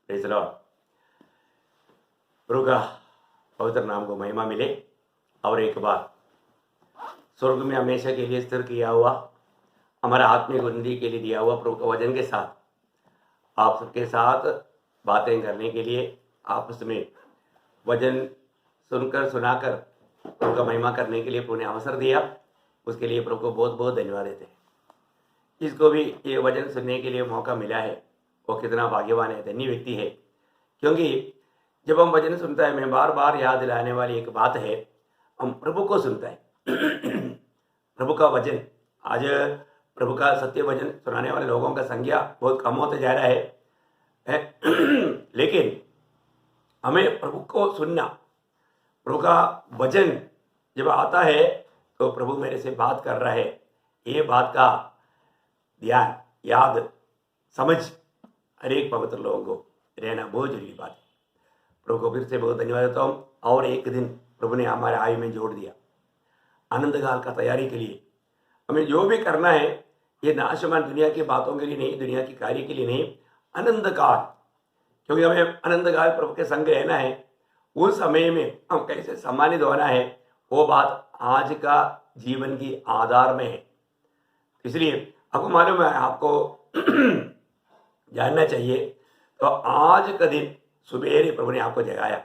Praise the Lord. प्रभु का पवित्र नाम को महिमा मिले। और एक बार स्वर्ग में हमेशा के लिए स्थिर किया हुआ हमारा आत्मिक उन्नति के लिए दिया हुआ प्रभु का वचन के साथ आप सबके साथ बातें करने के लिए आपस में वचन सुनकर सुनाकर प्रभु का महिमा करने के लिए प्रभु ने अवसर दिया। उसके लिए प्रभु को बहुत बहुत धन्यवाद देते हैं। जिसको भी ये वचन सुनने के लिए मौका मिला है वो कितना भाग्यवान है, धन्य व्यक्ति है। क्योंकि जब हम वचन सुनता है, मैं बार बार याद दिलाने वाली एक बात है, हम प्रभु को सुनता है। प्रभु का वचन, आज प्रभु का सत्य वचन सुनाने वाले लोगों का संख्या बहुत कम होते जा रहा है। लेकिन हमें प्रभु को सुनना, प्रभु का वचन जब आता है तो प्रभु मेरे से बात कर रहा है, ये बात का ध्यान, याद, समझ हर एक पवित्र लोगों को रहना बहुत जरूरी बात है। प्रभु को फिर से बहुत धन्यवाद देता हूँ। और एक दिन प्रभु ने हमारे आयु में जोड़ दिया। आनंद काल का तैयारी के लिए हमें जो भी करना है, ये नाशवान दुनिया की बातों के लिए नहीं, दुनिया के कार्य के लिए नहीं, आनंद काल, क्योंकि हमें आनंद काल प्रभु के संग रहना है। उस समय में हम कैसे सम्मानित होना है, वो बात आज का जीवन की आधार में है। इसलिए आपको मालूम है, आपको जानना चाहिए। तो आज का दिन सुबेरे प्रभु ने आपको जगाया।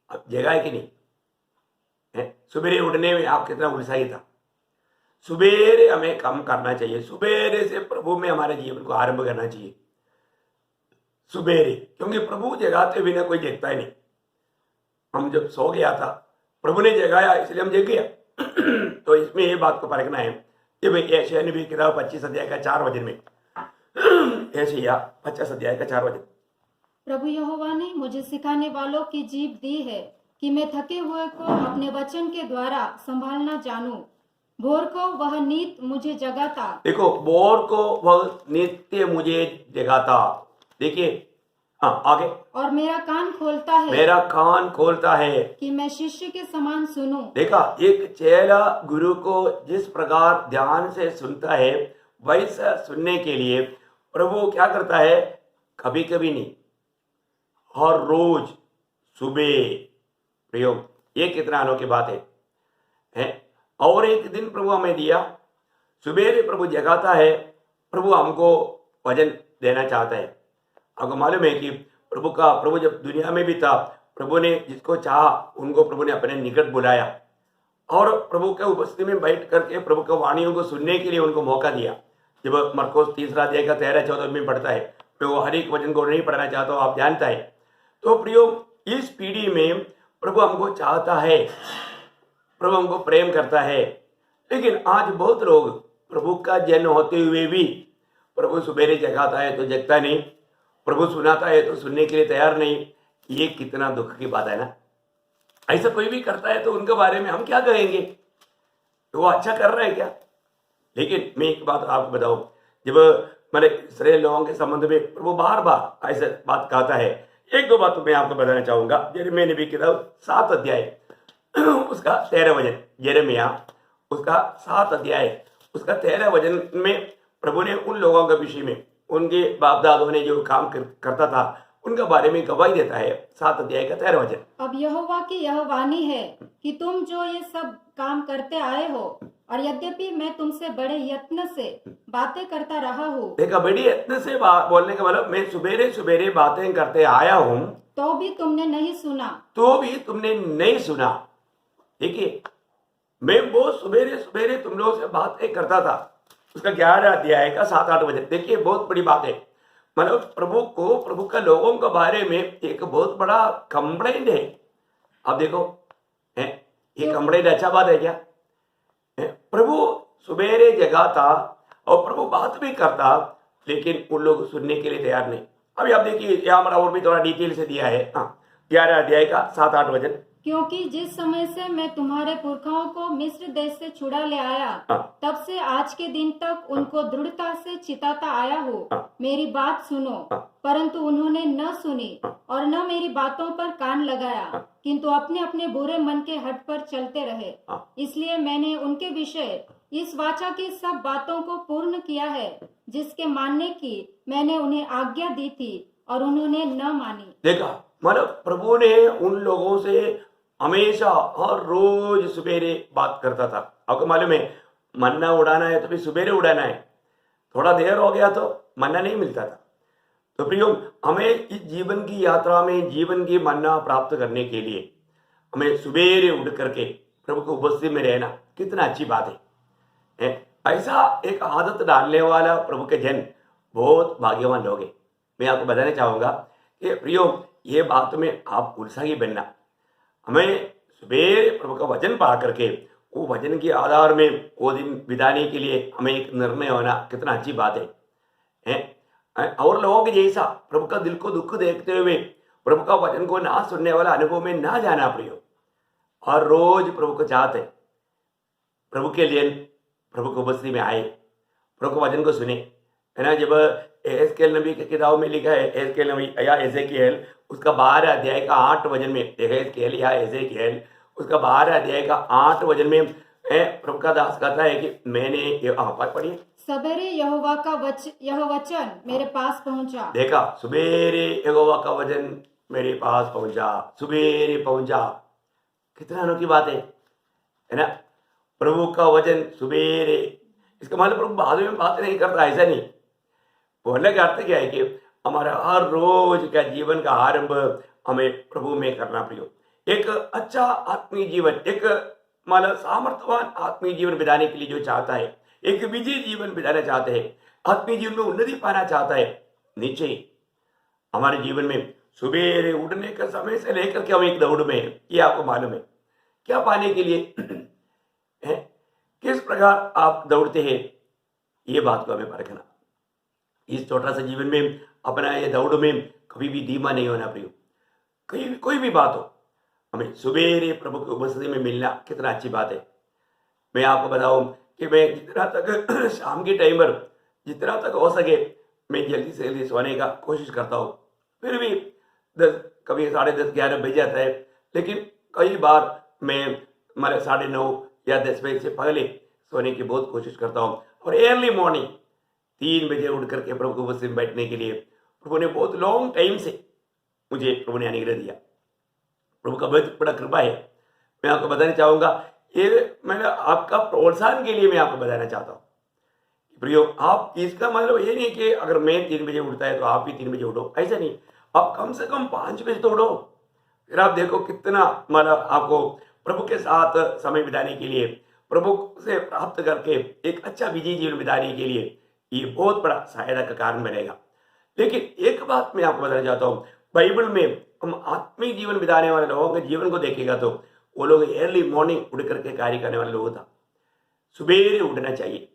अब जगाया कि नहीं? सुबेरे उठने में आप कितना उत्साही था। सुबेरे हमें काम करना चाहिए, सुबेरे से प्रभु में हमारे जीवन को आरंभ करना चाहिए। सुबेरे, क्योंकि प्रभु जगाते बिना कोई जगता ही नहीं। हम जब सो गया था, प्रभु ने जगाया इसलिए हम जग गया। तो इसमें ये बात को परखना है कि भाई ऐसे नबी किताब 25 अध्याय का 4 वचन में, ऐसे या 50 अध्याय का 4 वचन, प्रभु यहोवा ने मुझे सिखाने वालों की जीभ दी है कि मैं थके हुए को अपने वचन के द्वारा संभालना जानूं। भोर को वह नीत मुझे जगाता। देखो, भोर को वह नित्य मुझे जगाता। देखिए, हाँ आगे, और मेरा कान खोलता है, मेरा कान खोलता है कि मैं शिष्य के समान सुनूं। देखा, एक चेला गुरु को जिस प्रकार ध्यान से सुनता है, वैसा सुनने के लिए प्रभु क्या करता है? कभी कभी नहीं, हर रोज सुबह प्रयोग। ये कितना अनोखी बात है? और एक दिन प्रभु हमें दिया, सुबेरे प्रभु जगाता है। प्रभु हमको वचन देना चाहता है। आपको मालूम है कि प्रभु जब दुनिया में भी था, प्रभु ने जिसको चाहा उनको प्रभु ने अपने निकट बुलाया और प्रभु के उपस्थिति में बैठ करके प्रभु की वाणियों को सुनने के लिए उनको मौका दिया। जब मरकुस 3 अध्याय का 13-14 में पढ़ता है, तो हर एक वचन को नहीं पढ़ना चाहता, आप जानता है। तो प्रियो, इस पीढ़ी में प्रभु हमको चाहता है, प्रभु हमको प्रेम करता है। लेकिन आज बहुत लोग प्रभु का जन्म होते हुए भी प्रभु सुबेरे जगाता है तो जगता नहीं, प्रभु सुनाता है तो सुनने के लिए तैयार नहीं। ये कितना दुख की बात है ना। ऐसा कोई भी करता है तो उनके बारे में हम क्या कहेंगे? तो वो अच्छा कर रहा है क्या? लेकिन मैं एक बात आपको बताऊं, जब मैंने इसराइल लोगों के संबंध में प्रभु बार बार ऐसा बात कहता है। एक दो बात मैं आपको बताना चाहूंगा। यिर्मयाह नबी की किताब 7 अध्याय उसका 13 वचन, यिर्मयाह उसका 7 अध्याय उसका 13 वचन में प्रभु ने उन लोगों के विषय में, उनके बाप दादों ने जो काम करता था उनके बारे में गवाही देता है। 7 अध्याय का 13 वचन, अब यहोवा की यह वाणी है कि तुम जो ये सब काम करते आए हो, और यद्यपि मैं तुमसे बड़े यत्न से बातें करता रहा हूँ। देखा, बड़ी यत्न से बोलने का मतलब, मैं सुबेरे सुबेरे बातें करते आया हूँ तो भी तुमने नहीं सुना। तो भी तुमने नहीं सुना। देखिए, मैं बहुत सुबेरे सुबेरे तुम लोगों से बातें करता था। उसका 11 अध्याय का 7-8 वचन। देखिए, बहुत बड़ी बात है। मतलब प्रभु का लोगों के बारे में एक बहुत बड़ा कंप्लेंट है। अब देखो, ये कंप्लेंट अच्छा बात है क्या? प्रभु सुबेरे जगाता और प्रभु बात भी करता, लेकिन उन लोग सुनने के लिए तैयार नहीं। अभी आप देखिए, यहाँ हमारा और भी थोड़ा डिटेल से दिया है। 11 अध्याय का 7-8 वचन, क्योंकि जिस समय से मैं तुम्हारे पुरखाओं को मिस्र देश से छुड़ा ले आया, तब से आज के दिन तक उनको दृढ़ता से चिताता आया हूँ, मेरी बात सुनो। परंतु उन्होंने न सुनी और न मेरी बातों पर कान लगाया, किंतु अपने अपने बुरे मन के हट पर चलते रहे। इसलिए मैंने उनके विषय इस वाचा की सब बातों को पूर्ण किया है, जिसके मानने की मैंने उन्हें आज्ञा दी थी, और उन्होंने न मानी। देखा, मतलब प्रभु ने उन लोगों से हमेशा हर रोज सवेरे बात करता था। आपको मालूम है, मन्ना उड़ाना है तो भी सवेरे उड़ाना है, थोड़ा देर हो गया तो मन्ना नहीं मिलता था। तो प्रियो, हमें इस जीवन की यात्रा में जीवन की मन्ना प्राप्त करने के लिए हमें सवेरे उठ करके प्रभु की उपस्थिति में रहना कितना अच्छी बात है। ऐसा एक आदत डालने वाला प्रभु के जन बहुत भाग्यवान लोग हैं। मैं आपको बताना चाहूँगा कि प्रियो, ये बात में आप उत्साही बनना। हमें सवेरे प्रभु का वचन पा करके वो वचन के आधार में वो दिन बिताने के लिए हमें एक निर्णय होना कितना अच्छी बात है। और लोगों के जैसा प्रभु का दिल को दुख देखते हुए प्रभु का वचन को ना सुनने वाला अनुभव में ना जाना प्रियो। हर रोज प्रभु को चाहते, प्रभु के लिए प्रभु की उपस्थिति में आए, प्रभु के वचन को सुने, है ना। जब एहेजकेल नबी की किताब में लिखा है, एहेजकेल नबी या एजेकिएल उसका 12 अध्याय का 8 वचन में, एहेजकेल या एजेकिएल उसका 12 अध्याय का 8 वचन में प्रभु का दास कहता है कि मैंने पढ़िए, सवेरे यहोवा का यह वचन मेरे पास पहुंचा। देखा, सवेरे यहोवा का वचन मेरे पास पहुंचा, सवेरे पहुंचा, कितना अनोखी बात है ना। प्रभु का वचन सवेरे, इसका मतलब प्रभु बाद में बात नहीं करता, ऐसा नहीं। बोलने का अर्थ क्या है कि हमारा हर रोज का जीवन का आरंभ हमें प्रभु में करना प्रियो। एक अच्छा आत्मीय जीवन, एक मतलब सामर्थ्यवान आत्मीय जीवन बिताने के लिए जो चाहता है, एक विजयी जीवन बिताना चाहते हैं, आत्मीय जीवन में उन्नति पाना चाहता है, नीचे हमारे जीवन में सवेरे उठने का समय से लेकर के हम एक दौड़ में है। ये आपको मालूम है क्या पाने के लिए है, किस प्रकार आप दौड़ते हैं, ये बात को हमें परखना। इस छोटा सा जीवन में अपना ये दौड़ में कभी भी धीमा नहीं होना प्रियो। कोई भी बात हो, हमें सवेरे प्रभु की उपस्थिति में मिलना कितना अच्छी बात है। मैं आपको बताऊं कि मैं जितना तक शाम के टाइम पर जितना तक हो सके मैं जल्दी से जल्दी सोने का कोशिश करता हूँ। फिर भी 10 कभी 10:30 11 बज जाता है, लेकिन कई बार मैं 9:30 या 10 बजे से पहले सोने की बहुत कोशिश करता हूँ। और अर्ली मॉर्निंग 3 बजे उठ करके प्रभु की उपस्थिति में बैठने के लिए प्रभु ने बहुत लॉन्ग टाइम से मुझे प्रभु ने अनुग्रह दिया। प्रभु का बहुत बड़ा कृपा है। मैं आपको बताना चाहूँगा, ये मैंने आपका प्रोत्साहन के लिए मैं आपको बताना चाहता हूँ प्रियो। आप इसका मतलब ये नहीं कि अगर मैं 3 बजे उठता है तो आप भी 3 बजे उठो, ऐसा नहीं। आप कम से कम 5 बजे तो उठो। फिर आप देखो कितना मतलब आपको प्रभु के साथ समय बिताने के लिए, प्रभु से प्राप्त करके एक अच्छा विजयी जीवन बिताने के लिए ये बहुत बड़ा सहायता का कारण बनेगा। लेकिन एक बात मैं आपको बताना चाहता हूँ, बाइबल में हम आत्मिक जीवन बिताने वाले लोगों के जीवन को देखेगा तो वो लोग अर्ली मॉर्निंग उठ करके कार्य करने वाले लोग था। सवेरे उठना चाहिए,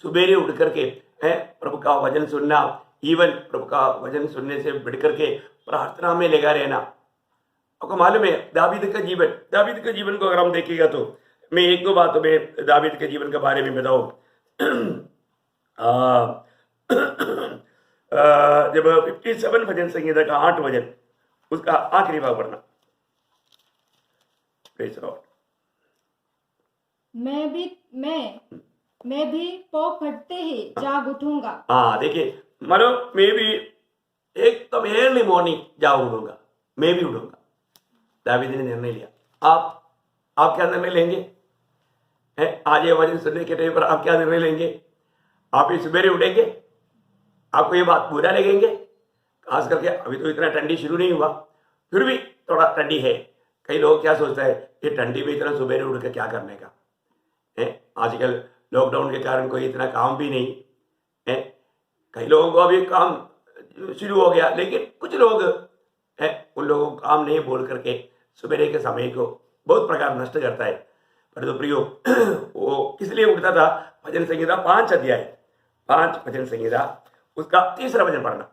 सवेरे उठ करके प्रभु का वचन सुनना, इवन प्रभु का वचन सुनने से बढ़ करके प्रार्थना में लगा रहना। आपको मालूम है दावीद का जीवन को अगर हम देखेगा तो मैं 1-2 बातों में दावीद के जीवन के बारे में बताऊं। जब 57 भजन संगीता का 8 वचन उसका आखिरी भाग पढ़ना। Praise Lord. मैं भी पौ फटते ही जाग उठूंगा। हाँ देखिए, मानो मैं भी एकदम अर्ली मॉर्निंग जाग उठूंगा, मैं भी उठूंगा। दावीद ने निर्णय लिया। आप क्या निर्णय लेंगे? आज ये वचन सुनने के टाइम पर आप क्या निर्णय लेंगे? आप इस सवेरे उठेंगे? आपको ये बात बुरा लगेंगे? खास करके अभी तो इतना ठंडी शुरू नहीं हुआ, फिर भी थोड़ा ठंडी है। कई लोग क्या सोचते हैं, ये ठंडी में इतना सवेरे उठ के क्या करने का है। आजकल लॉकडाउन के कारण कोई इतना काम भी नहीं है। कई लोगों को अभी काम शुरू हो गया, लेकिन कुछ लोग उन लोगों को काम नहीं बोल करके सवेरे के समय को बहुत प्रकार नष्ट करता है। पर तो प्रियो वो इसलिए उठता था। भजन संहिता 5 अध्याय 5 भजन संहिता उसका 3रा वचन पढ़ना,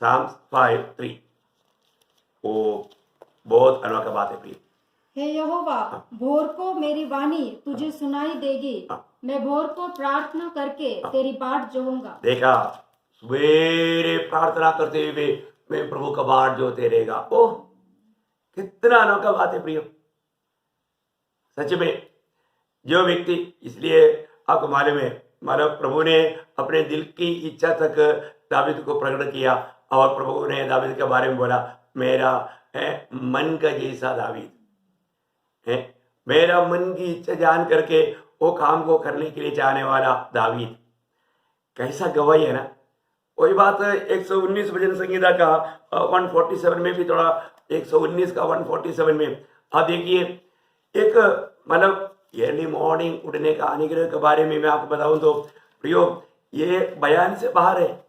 Psalms 5:3। वो बहुत अनोखा बात है प्रिय। हे यहोवा, भोर को मेरी वाणी तुझे सुनाई देगी। मैं भोर को प्रार्थना करके तेरी बाट जोऊंगा। देखा, सवेरे प्रार्थना करते हुए मैं प्रभु का बाट जोते रहेगा। ओह, कितना अनोखा बात है प्रियो। सच में जो व्यक्ति, इसलिए आपको मालूम है, मानो प्रभु ने अपने दिल की इच्छा तक दावीद को प्रकट किया और प्रभु ने दावीद के बारे में बोला, मेरा मन का जैसा दावीद है, मेरा मन की इच्छा जान करके वो काम को करने के लिए चाहने वाला दावीद। कैसा गवाही है ना। वही बात 119 भजन संगीता का 147 में भी थोड़ा 119 का 147 में आप देखिए, एक मतलब अर्ली मॉर्निंग उठने का अनुग्रह के बारे में मैं आपको बताऊं तो प्रियो, ये बयान से बाहर है।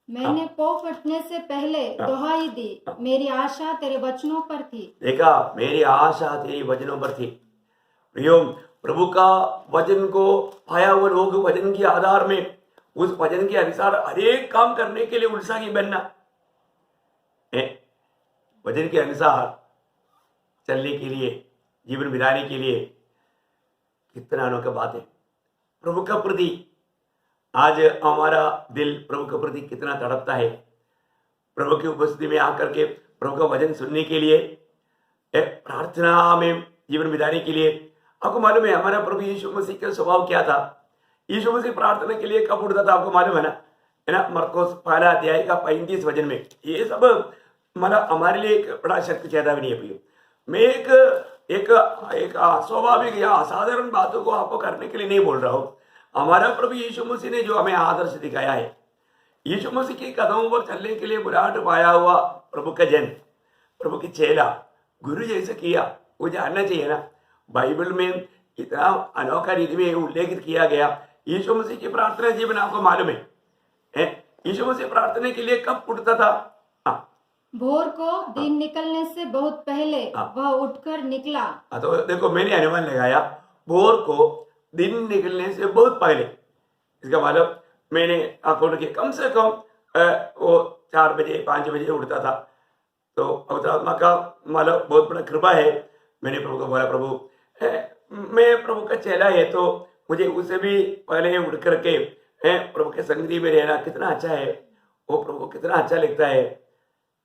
मैंने पौ फटने से पहले दुहाई दी, मेरी आशा तेरे वचनों पर थी। देखा, मेरी आशा तेरी वचनों पर थी। प्रियो, प्रभु का वचन को पाया हुआ लोग वचन के आधार में, उस वचन के अनुसार हरेक काम करने के लिए उत्साही बनना, वचन के अनुसार चलने के लिए, जीवन बिताने के लिए, कितना अनोखा बात है। प्रभु का प्रति आज हमारा दिल प्रभु के प्रति कितना तड़पता है। प्रभु की उपस्थिति में आकर के प्रभु का वचन सुनने के लिए, प्रार्थना में जीवन बिताने के लिए। आपको मालूम है हमारा प्रभु यीशु मसीह का स्वभाव क्या था? यीशु मसीह प्रार्थना के लिए कब उठता था आपको मालूम है ना? मरकुस पहला अध्याय का 35 वचन में। ये सब मतलब हमारे लिए एक बड़ा शक्ति चेतावनी है प्रियो। मैं एक स्वाभाविक या असाधारण बातों को आपको करने के लिए नहीं बोल रहा हूँ। हमारा प्रभु यीशु मसीह ने जो हमें आदर्श दिखाया है, यीशु मसीह के कदमों पर चलने के लिए बुलाहट पाया हुआ प्रभु का जन, प्रभु की चेला, गुरु जैसे किया, वो जानना चाहिए ना। बाइबल में इतना अनोखा रीति में उल्लेखित किया गया। यीशु मसीह की प्रार्थना जीवन आपको मालूम है? यीशु मसीह प्रार्थना के लिए कब उठता था? भोर को दिन निकलने से बहुत पहले वह उठकर निकला। तो देखो, मैंने अनुमान लगाया, भोर को दिन निकलने से बहुत पहले। इसका मतलब मैंने अकाउंट किया, कम से कम वो 4 बजे 5 बजे उठता था। तो अवतात्मा का मतलब बहुत बड़ा कृपा है। मैंने प्रभु को बोला, प्रभु मैं प्रभु का चेला है तो मुझे उसे भी पहले उठ करके प्रभु के संगति में रहना कितना अच्छा है। वो प्रभु को कितना अच्छा लगता है।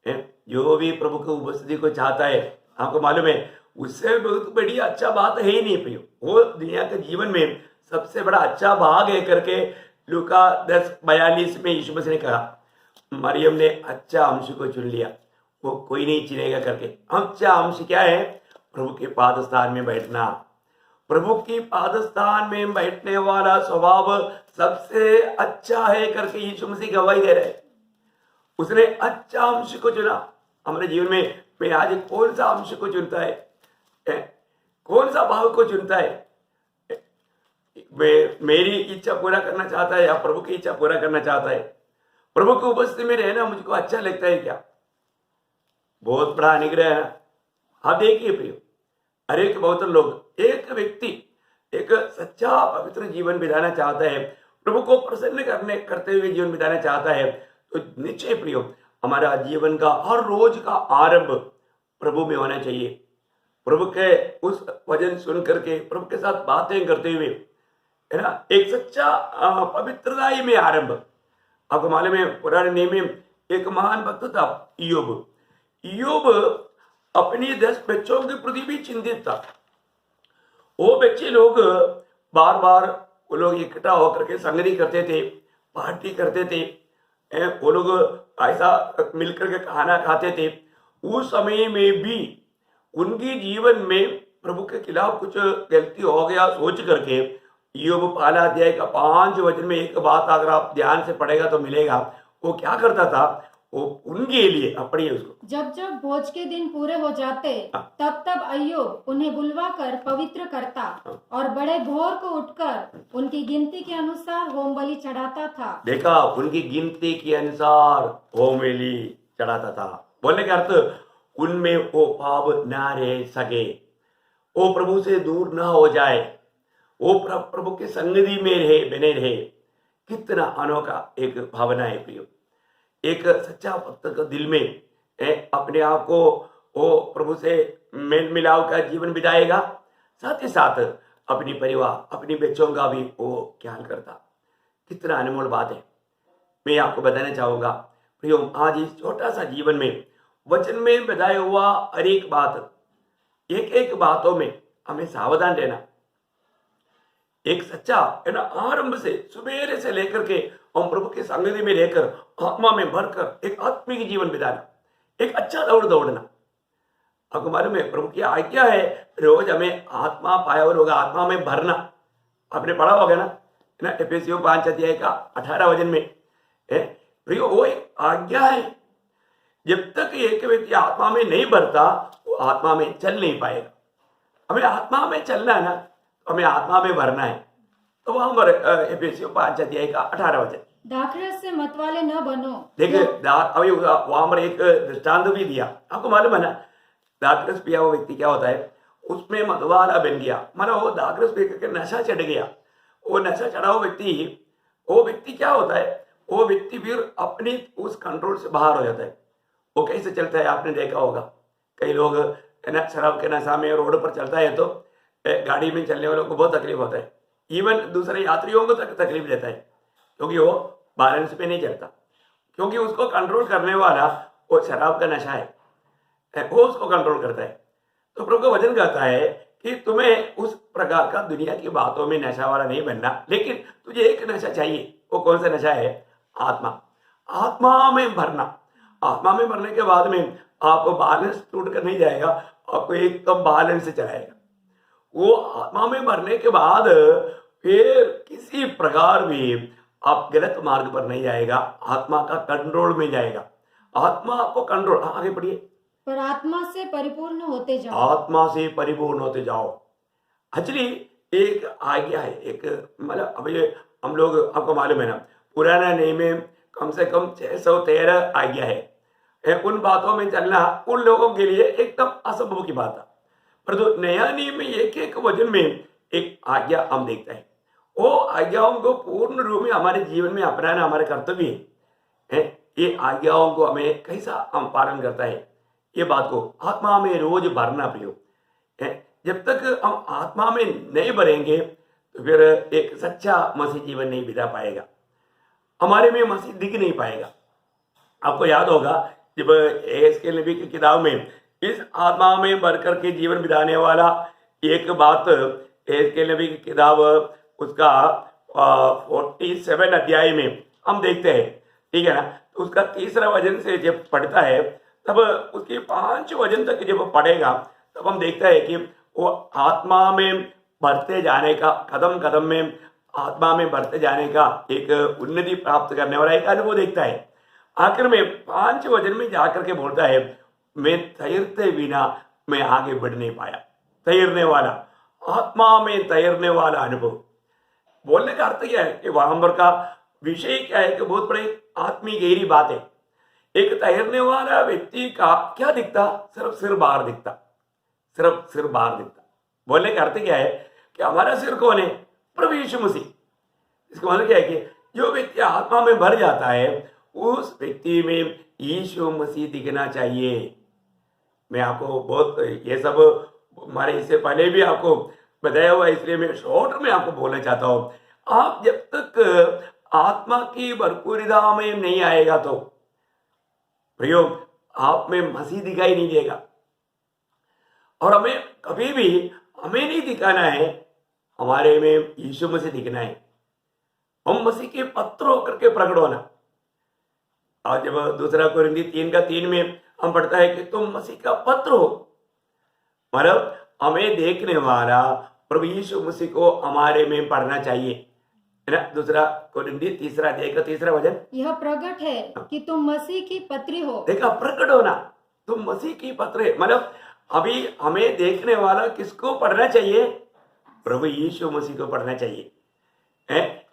जो भी प्रभु की उपस्थिति को चाहता है, आपको मालूम है, उससे बहुत बड़ी अच्छा बात है ही नहीं प्रियो। वो दुनिया के जीवन में सबसे बड़ा अच्छा भाग है करके लूका 10:42 में यीशु मसीह ने कहा, मरियम ने अच्छा अंश को चुन लिया, वो कोई नहीं चुनेगा करके। अच्छा अंश क्या है? प्रभु के पाद स्थान में बैठना। प्रभु की पाद स्थान में बैठने वाला स्वभाव सबसे अच्छा है करके यीशु मसीह गवाही दे रहे। उसने अच्छा अंश को चुना हमारे जीवन में। मैं आज कौन सा अंश को चुनता है? कौन सा भाव को चुनता है? मेरी इच्छा पूरा करना चाहता है या प्रभु की इच्छा पूरा करना चाहता है? प्रभु की उपस्थिति में रहना मुझको अच्छा लगता है क्या? बहुत बड़ा अनुग्रह है। हाँ देखिए प्रियो, हर एक बहुत लोग, एक व्यक्ति एक सच्चा पवित्र जीवन बिताना चाहता है, प्रभु को प्रसन्न करते हुए जीवन बिताना चाहता है, तो निश्चय प्रियो हमारा जीवन का हर रोज का आरंभ प्रभु में होना चाहिए। प्रभु के उस वचन सुन करके, प्रभु के साथ बातें करते हुए, है ना, एक सच्चा पवित्रता ही में आरंभ। आपको मालूम है पुराने नियम में एक महान भक्त था इयोब। इयोब अपनी 10 बच्चों के प्रति भी चिंतित था। वो बच्चे लोग बार बार वो लोग इकट्ठा होकर के संगति करते थे, पार्टी करते थे, वो लोग ऐसा मिलकर के खाना खाते थे। उस समय में भी उनके जीवन में प्रभु के खिलाफ कुछ गलती हो गया सोच करके, इयोब पहला अध्याय का 5 वचन में एक बात अगर आप ध्यान से पढ़ेगा तो मिलेगा। वो क्या करता था? वो उनके लिए अपनी उसको, जब जब भोज के दिन पूरे हो जाते तब तब अय्यूब उन्हें बुलवा कर पवित्र करता और बड़े भोर को उठकर उनकी गिनती के अनुसार होम बलि चढ़ाता था। देखा, उनकी गिनती के अनुसार होम बलि चढ़ाता था। बोलने का अर्थ उनमें वो पाप ना रह सके, वो प्रभु से दूर ना हो जाए, वो प्रभु के संगति में रहे, बने रहे। कितना अनोखा एक भावना है प्रियो। एक सच्चा भक्त का दिल में अपने आप को वो प्रभु से मेल मिलाव का जीवन बिताएगा, साथ ही साथ अपनी परिवार, अपनी बच्चों का भी वो ख्याल करता। कितना अनमोल बात है। मैं आपको बताना चाहूंगा प्रियो, आज इस छोटा सा जीवन में वचन में बताया हुआ हर एक बात, एक एक बातों में हमें सावधान रहना। एक सच्चा है ना, आरंभ से सुबेरे से लेकर के हम प्रभु की संगति में रहकर आत्मा में भरकर एक आत्मिक जीवन बिताना, एक अच्छा दौड़ दौड़ना। आपको मालूम है प्रभु की आज्ञा है रोज हमें आत्मा पाया होगा, आत्मा में भरना। आपने पढ़ा होगा ना एफेसियों 5 अध्याय का 18 वचन में प्रियो, वो एक आज्ञा है। जब तक एक व्यक्ति आत्मा में नहीं भरता वो आत्मा में चल नहीं पाएगा। हमें आत्मा में चलना है ना, हमें आत्मा में भरना है। तो वहां पर एफेसियों 5 अध्याय का 18 वचन, दाखरस से मतवाले न बनो। देखिए अभी वहां पर एक दृष्टांत भी दिया। आपको मालूम है ना, दाखरस पिया हुआ व्यक्ति क्या होता है, उसमें मतवाला बन गया, माना वो दाखरस पी करके नशा चढ़ गया। वो नशा चढ़ा हुआ व्यक्ति क्या होता है, वो व्यक्ति फिर अपनी उस कंट्रोल से बाहर हो जाता है। वो कैसे चलता है आपने देखा होगा, कई लोग शराब के नशा में रोड पर चलता है तो गाड़ी में चलने वालों को बहुत तकलीफ होता है, इवन दूसरे यात्रियों को तकलीफ देता है, क्योंकि वो बैलेंस पे नहीं चलता, क्योंकि उसको कंट्रोल करने वाला वो शराब का नशा है, वो उसको कंट्रोल करता है। तो प्रभु का वचन कहता है कि तुम्हें उस प्रकार का दुनिया की बातों में नशा वाला नहीं बनना, लेकिन तुझे एक नशा चाहिए। वो कौन सा नशा है? आत्मा में भरना। आत्मा में भरने के बाद में आपको बैलेंस टूट कर नहीं जाएगा, आपको एकदम बैलेंस से चलाएगा। वो आत्मा में भरने के बाद फिर किसी प्रकार भी आप गलत मार्ग पर नहीं जाएगा, आत्मा का कंट्रोल में जाएगा। आत्मा आपको कंट्रोल, आगे पढ़िए, पर आत्मा से परिपूर्ण होते जाओ। आत्मा से परिपूर्ण होते जाओ। एक्चुअली एक आज्ञा है, एक मतलब अभी हम लोग, आपको मालूम है ना, पुराना नियम में कम से कम 613 आज्ञा है। उन बातों में चलना उन लोगों के लिए एकदम असंभव की बात है, परंतु नया नियम में एक एक वचन में एक आज्ञा हम देखते हैं। वो आज्ञाओं को पूर्ण रूप में हमारे जीवन में अपनाना हमारे कर्तव्य है। ये आज्ञाओं को हमें कैसा हम पालन करता है, ये बात को आत्मा में रोज भरना प्रयोग है। जब तक हम आत्मा में नहीं भरेंगे तो फिर एक सच्चा मसीह जीवन नहीं बिता पाएगा, हमारे में मसीह दिख नहीं पाएगा। आपको याद होगा जब एहेजकेल नबी की किताब में इस आत्मा में भर करके जीवन बिताने वाला एक बात, एहेजकेल नबी की किताब उसका 47 अध्याय में हम देखते हैं, ठीक है ना। तो उसका 3रा वचन से जब पढ़ता है तब उसके 5 वचन तक जब पढ़ेगा तब हम देखता है कि वो आत्मा में बढ़ते जाने का, कदम कदम में आत्मा में बढ़ते जाने का एक उन्नति प्राप्त करने वाला एक अनुभव देखता है। आखिर में 5 वचन में जाकर के बोलता है, मैं तैरते बिना मैं आगे बढ़ नहीं पाया। तैरने वाला, आत्मा में तैरने वाला अनुभव, बोलने का अर्थ क्या है कि वहां पर का विषय क्या है कि बहुत बड़ी आत्मिक गहरी बात है। एक तैरने वाला व्यक्ति का क्या दिखता? सिर्फ सिर बाहर दिखता, सिर्फ सिर बाहर दिखता। बोलने का अर्थ क्या है कि हमारा सिर कौन है? प्रभु यीशु मसीह। इसका मतलब क्या है कि जो व्यक्ति आत्मा में भर जाता है उस व्यक्ति में यीशु मसीह दिखना चाहिए। मैं आपको बहुत ये सब हमारे इससे पहले भी आपको बताया हुआ, इसलिए मैं शॉर्ट में आपको बोलना चाहता हूँ। आप जब तक आत्मा की भरपूरिता में नहीं आएगा तो प्रयोग आप में मसीह दिखाई नहीं देगा। और हमें कभी भी हमें नहीं दिखाना है, हमारे में यीशु मसीह दिखना है। हम मसीह के पत्र होकर के प्रकट होना। और जब 2 कोरिन्थी 3:3 में हम पढ़ता है कि तुम मसीह का पत्र हो, मतलब हमें देखने वाला प्रभु यीशु मसीह को हमारे में पढ़ना चाहिए, है ना। 2 कोरिन्थी 3 अध्याय का 3रा वचन, यह प्रकट है कि तुम मसीह की पत्री हो। देखा, प्रकट होना, तुम मसीह की पत्र, मतलब अभी हमें देखने वाला किसको पढ़ना चाहिए? प्रभु यीशु मसीह को पढ़ना चाहिए।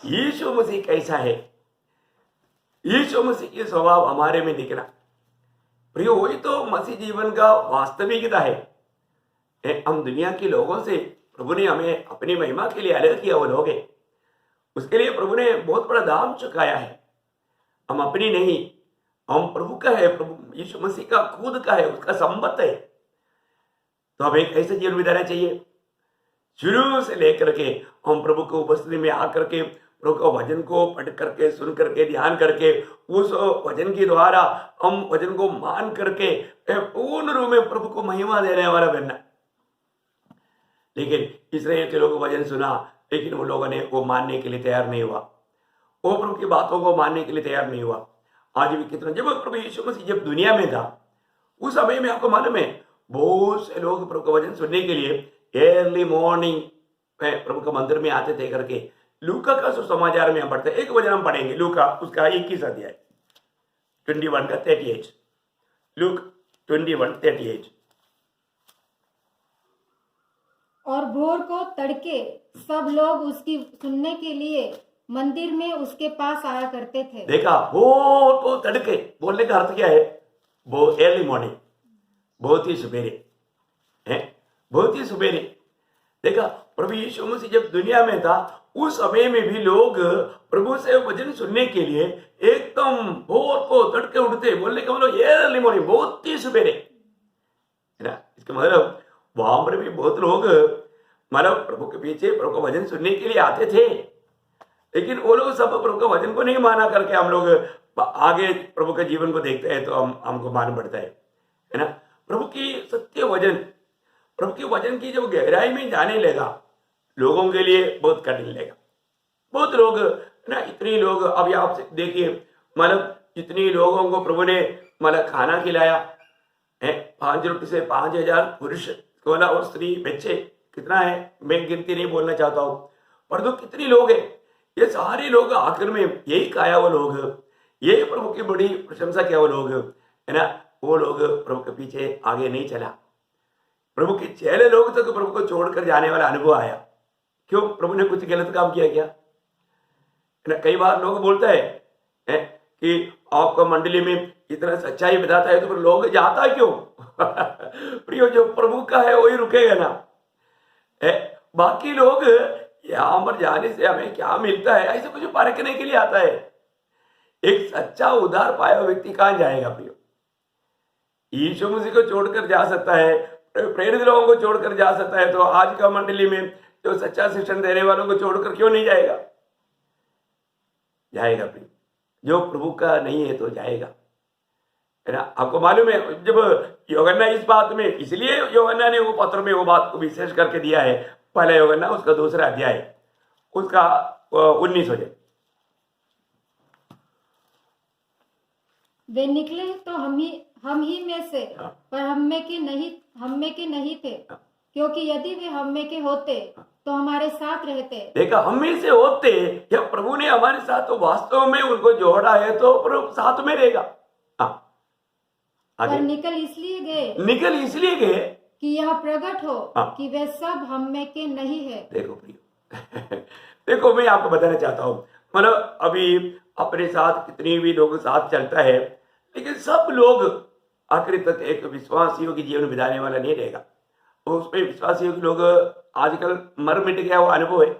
यीशु मसीह कैसा है, यीशु मसीह की स्वभाव हमारे में दिखना, प्रिय वही तो मसीह जीवन का वास्तविकता है। हम दुनिया के लोगों से, प्रभु ने हमें अपनी महिमा के लिए अलग किया, वो लोग हैं, उसके लिए प्रभु ने बहुत बड़ा दाम चुकाया है। हम अपनी नहीं, हम प्रभु का है, प्रभु यीशु मसीह का खुद का है, उसका संबंध है। तो हमें कैसे जीवन बिताना चाहिए? शुरू से लेकर के हम प्रभु को उपस्थिति में आकर के प्रभु का वचन को पढ़ करके, सुन करके, ध्यान करके, उस वचन के द्वारा हम वचन को मान करके पूर्ण रूप में प्रभु को महिमा देने वाला बनना। लेकिन इस्राएल के लोगों वचन सुना, लेकिन वो लोगों ने वो मानने के लिए तैयार नहीं हुआ। वो प्रभु की बातों को मानने के लिए तैयार नहीं हुआ। आज भी कितना, जब प्रभु यीशु मसीह जब दुनिया में था उस समय में आपको मालूम है बहुत से लोग प्रभु का वचन सुनने के लिए अर्ली मॉर्निंग में प्रभु का मंदिर में आते थे करके लूका का सुसमाचार में हम पढ़ते हैं। एक वचन हम पढ़ेंगे लूका उसका 21 अध्याय 21 का 38, लूक 21:38। और भोर को तड़के सब लोग उसकी सुनने के लिए मंदिर में उसके पास आया करते थे। देखा, भोर को तड़के बोलने का अर्थ क्या है? वो अर्ली मॉर्निंग, बहुत ही सुबेरे है, बहुत ही सुबेरे। देखा, प्रभु यीशु मसीह जब दुनिया में था उस समय में भी लोग प्रभु से वचन सुनने के लिए एकदम भोर को तड़के उठते। बोलने का मतलब अर्ली मॉर्निंग, बहुत ही सुबेरे है ना। इसका मतलब वहां पर भी बहुत लोग मतलब प्रभु के पीछे प्रभु का वचन सुनने के लिए आते थे, लेकिन वो लोग सब प्रभु का वचन को नहीं माना करके हम लोग आगे प्रभु के जीवन को देखते हैं तो हमको मालूम पड़ता है ना। प्रभु की सत्य वचन, प्रभु के वचन की जब गहराई में जाने लगा लोगों के लिए बहुत कठिन लगा। बहुत लोग ना, इतने लोग, अभी आप देखिए मतलब जितनी लोगों को प्रभु ने मतलब खाना खिलाया है, 5 रोटी से 5000 पुरुष और स्त्री बच्चे, कितना है मैं गिनती नहीं बोलना चाहता हूँ, पर तो कितने लोग हैं। ये सारे लोग आखिर में यही खाया वो लोग, यही प्रभु की बड़ी प्रशंसा किया वो लोग है ना। वो लोग प्रभु के पीछे आगे नहीं चला। प्रभु के चेले लोग तक तो प्रभु को छोड़कर जाने वाला अनुभव आया। क्यों? प्रभु ने कुछ गलत काम किया क्या? कई बार लोग बोलते हैं कि आपका मंडली में इतना सच्चाई बताता है तो फिर लोग जाता क्यों? प्रियो, जो प्रभु का है वही रुकेगा ना। बाकी लोग यहां पर जाने से हमें क्या मिलता है ऐसे कुछ परखने के लिए आता है। एक सच्चा उद्धार पाया व्यक्ति कहां जाएगा प्रियो? यीशु मसीह को छोड़कर जा सकता है, प्रेरित लोगों को छोड़कर जा सकता है, तो आज का मंडली में जो सच्चा शिक्षण देने वालों को छोड़कर क्यों नहीं जाएगा? जाएगा प्रियो, जो प्रभु का नहीं है तो जाएगा है ना। आपको मालूम है जब यूहन्ना इस बात में, इसलिए यूहन्ना ने वो पत्र में वो बात को विशेष करके दिया है, पहला यूहन्ना उसका 2 अध्याय उसका 19 हो जाए। वे निकले तो हम ही में से, पर हम में के नहीं थे, क्योंकि यदि वे हम में के होते तो हमारे साथ रहते। देखा, हम में से होते या प्रभु ने हमारे साथ तो वास्तव में उनको जोड़ा है तो प्रभु साथ में रहेगा। पर निकल इसलिए गए कि यह प्रकट हो कि वे सब हम में के नहीं है। देखो प्रियो देखो, मैं आपको बताना चाहता हूँ, मतलब अभी अपने साथ कितने भी लोग साथ चलता है, लेकिन सब लोग आखिर तक एक विश्वासियों की जीवन बिताने वाला नहीं रहेगा। उसमें विश्वासियों के लोग आजकल मर मिट गया वो अनुभव है